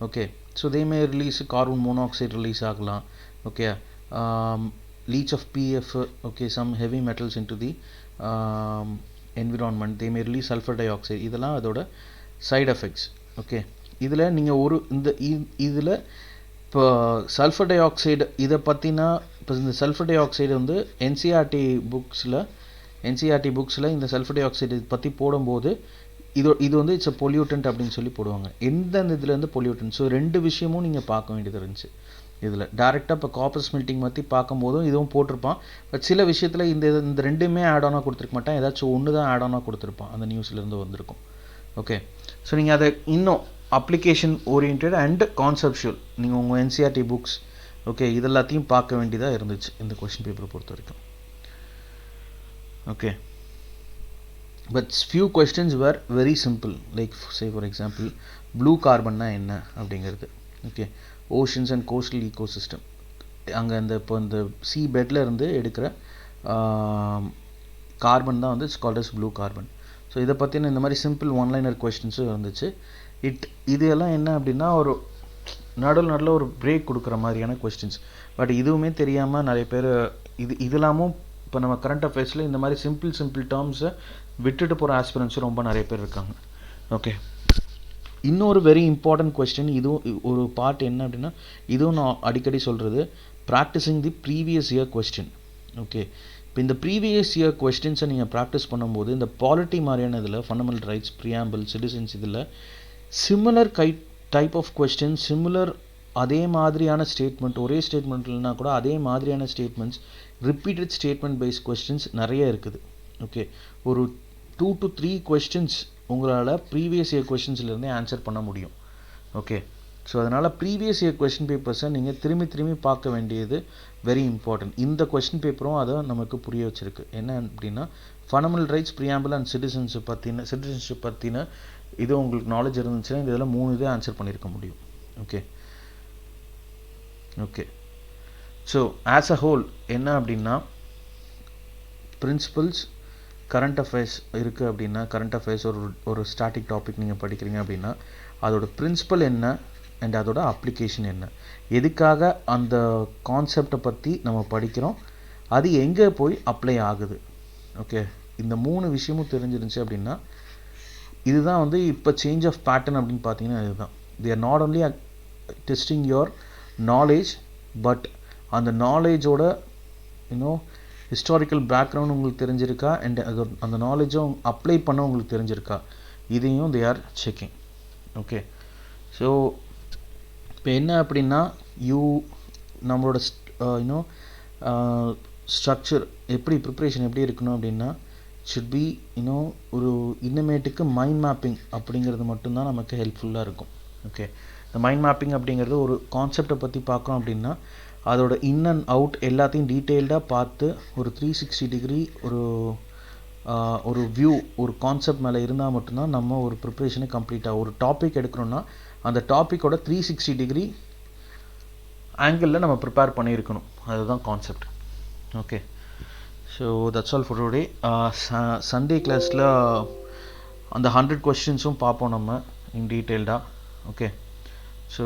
ஓகே, ஸோ தேமே ரிலீஸ் கார்பன் மோனாக்சைடு ரிலீஸ் ஆகலாம். Okay, leach of PF, okay, some heavy metals into the environment, they may release sulfur dioxide. இதெல்லாம் அதோட சைடு எஃபெக்ட்ஸ். ஓகே, இதில் நீங்கள் இதில் இப்போ சல்ஃபர் டை ஆக்சைடு இதை பற்றினா, இப்போ இந்த சல்ஃபர் டை ஆக்சைடு வந்து என்சிஆர்டி புக்ஸில் இந்த சல்ஃபர் டை ஆக்சைடு பற்றி போடும்போது இது வந்து இட்ஸ் அ பொல்யூட்டன்ட் அப்படின்னு சொல்லி போடுவாங்க. எந்தெந்த இதுலேருந்து பொல்யூட்டன்ட். ஸோ 2 விஷயமும் நீங்கள் பார்க்க வேண்டியது இருந்துச்சு இதில். டேரெக்டாக இப்போ காப்பர் ஸ்மெல்ட்டிங் பற்றி பார்க்கும்போதும் இதுவும் போட்டிருப்பான். பட் சில விஷயத்தில் இந்த ரெண்டுமே ஆட் ஆனாக கொடுத்துருக்க மாட்டான், ஏதாச்சும் ஒன்று தான் ஆட் ஆனாக கொடுத்துருப்பான், அந்த நியூஸ்லேருந்து வந்திருக்கும். ஓகே, ஸோ நீங்கள் அதை இன்னும் அப்ளிகேஷன் ஓரியன்ட் அண்ட் கான்செப்ஷுவல் நீங்கள் உங்கள் என்சிஆர்டி புக்ஸ் ஓகே இதெல்லாத்தையும் பார்க்க வேண்டியதாக இருந்துச்சு இந்த கொஷின் பேப்பரை பொறுத்த வரைக்கும். Okay, but few questions were very simple, like say for example blue carbon னா என்ன அப்படிங்கிறது. Okay, oceans and coastal ecosystem, அங்கே அந்த இப்போ இந்த சி பெட்டில் இருந்து எடுக்கிற கார்பன் தான் வந்து it's called as blue carbon. So இதை பற்றின இந்த மாதிரி சிம்பிள் ஒன்லைனர் கொஸ்டின்ஸும் இருந்துச்சு. இதெல்லாம் என்ன அப்படின்னா ஒரு நடுவில் ஒரு பிரேக் கொடுக்குற மாதிரியான கொஸ்டின்ஸ். பட் இதுவுமே தெரியாமல் நிறைய பேர் இதெல்லாமும் இப்போ நம்ம கரண்ட் அஃபேர்ஸில் இந்த மாதிரி சிம்பிள் டேர்ம்ஸை விட்டுட்டு போகிற ஆஸ்பிரன்ஸும் ரொம்ப நிறைய பேர் இருக்காங்க. ஓகே, இன்னொரு வெரி இம்பார்ட்டன்ட் கொஸ்டின் இதுவும் ஒரு பார்ட் என்ன அப்படின்னா, இதுவும் நான் அடிக்கடி சொல்கிறது, ப்ராக்டிஸிங் தி ப்ரீவியஸ் இயர் கொஸ்டின். ஓகே, இப்போ இந்த ப்ரீவியஸ் இயர் கொஸ்டின்ஸை நீங்கள் ப்ராக்டிஸ் பண்ணும்போது இந்த பாலிட்டி மாதிரியான இதில் ஃபண்டமெண்டல் ரைட்ஸ், ப்ரியாம்பிள், சிட்டிசன்ஸ் இதில் similar type of question, similar அதே மாதிரியான ஸ்டேட்மெண்ட், ஒரே ஸ்டேட்மெண்ட் இல்லைனா கூட அதே மாதிரியான statements, repeated statement based questions நிறைய இருக்குது. ஓகே, ஒரு 2 to 3 கொஸ்டின்ஸ் உங்களால் ப்ரீவியஸ் இயர் கொஸ்டின்ஸ்லேருந்தே ஆன்சர் பண்ண முடியும். ஓகே, ஸோ அதனால் ப்ரீவியஸ் இயர் கொஸ்டின் பேப்பர்ஸை நீங்கள் திரும்பி பார்க்க வேண்டியது வெரி இம்பார்ட்டன்ட். இந்த கொஸ்டின் பேப்பரும் அதை நமக்கு புரிய வச்சுருக்கு. என்ன அப்படின்னா fundamental rights, preamble and citizenship பற்றின இது உங்களுக்கு நாலேஜ் இருந்துச்சுன்னா இந்த இதில் 3 இதை ஆன்சர் பண்ணியிருக்க முடியும். Okay, so as a whole என்ன அப்படின்னா பிரின்சிபல்ஸ், கரண்ட் அஃபேர்ஸ் இருக்குது அப்படின்னா, கரண்ட் அஃபேர்ஸ் ஒரு ஸ்டாட்டிக் டாபிக் நீங்கள் படிக்கிறீங்க அப்படின்னா அதோட பிரின்சிபல் என்ன அண்ட் அதோட அப்ளிகேஷன் என்ன, எதுக்காக அந்த கான்செப்டை பற்றி நம்ம படிக்கிறோம், அது எங்கே போய் அப்ளை ஆகுது. ஓகே, இந்த 3 விஷயமும் தெரிஞ்சிருந்துச்சு அப்படின்னா இதுதான் வந்து இப்போ சேஞ்ச் ஆஃப் பேட்டர்ன் அப்படின்னு பார்த்தீங்கன்னா இதுதான். They are not only testing your knowledge, but அந்த நாலேஜோட ஹிஸ்டாரிக்கல் பேக்ரவுண்ட் உங்களுக்கு தெரிஞ்சிருக்கா அண்ட் அந்த நாலேஜும் அப்ளை பண்ண உங்களுக்கு தெரிஞ்சிருக்கா, இதையும் they are checking. Okay, so இப்போ என்ன அப்படின்னா நம்மளோட ஸ்ட்ரக்சர் எப்படி, ப்ரிப்ரேஷன் எப்படி இருக்கணும் அப்படின்னா ஷுட் பி ஒரு இன்னமேட்டுக்கு மைண்ட் மேப்பிங் அப்படிங்கிறது மட்டும்தான் நமக்கு ஹெல்ப்ஃபுல்லாக இருக்கும். ஓகே, இந்த மைண்ட் மேப்பிங் அப்படிங்கிறது ஒரு கான்செப்டை பற்றி பார்க்குறோம் அப்படின்னா அதோட இன் அண்ட் அவுட் எல்லாத்தையும் டீட்டெயில்டாக பார்த்து ஒரு 360 டிகிரி ஒரு வியூ, ஒரு கான்செப்ட் மேலே இருந்தால் மட்டும்தான் நம்ம ஒரு ப்ரிப்ரேஷனை கம்ப்ளீட்டாக ஒரு டாபிக் எடுக்கணும்னா அந்த டாப்பிக்கோட 360 டிகிரி ஆங்கிளில் நம்ம ப்ரிப்பேர் பண்ணியிருக்கணும். அதுதான் concept. Okay, so that's all for today. Sunday கிளாஸில் அந்த 100 கொஸ்டின்ஸும் பார்ப்போம் நம்ம இன் டீட்டெயில்டாக. Okay, so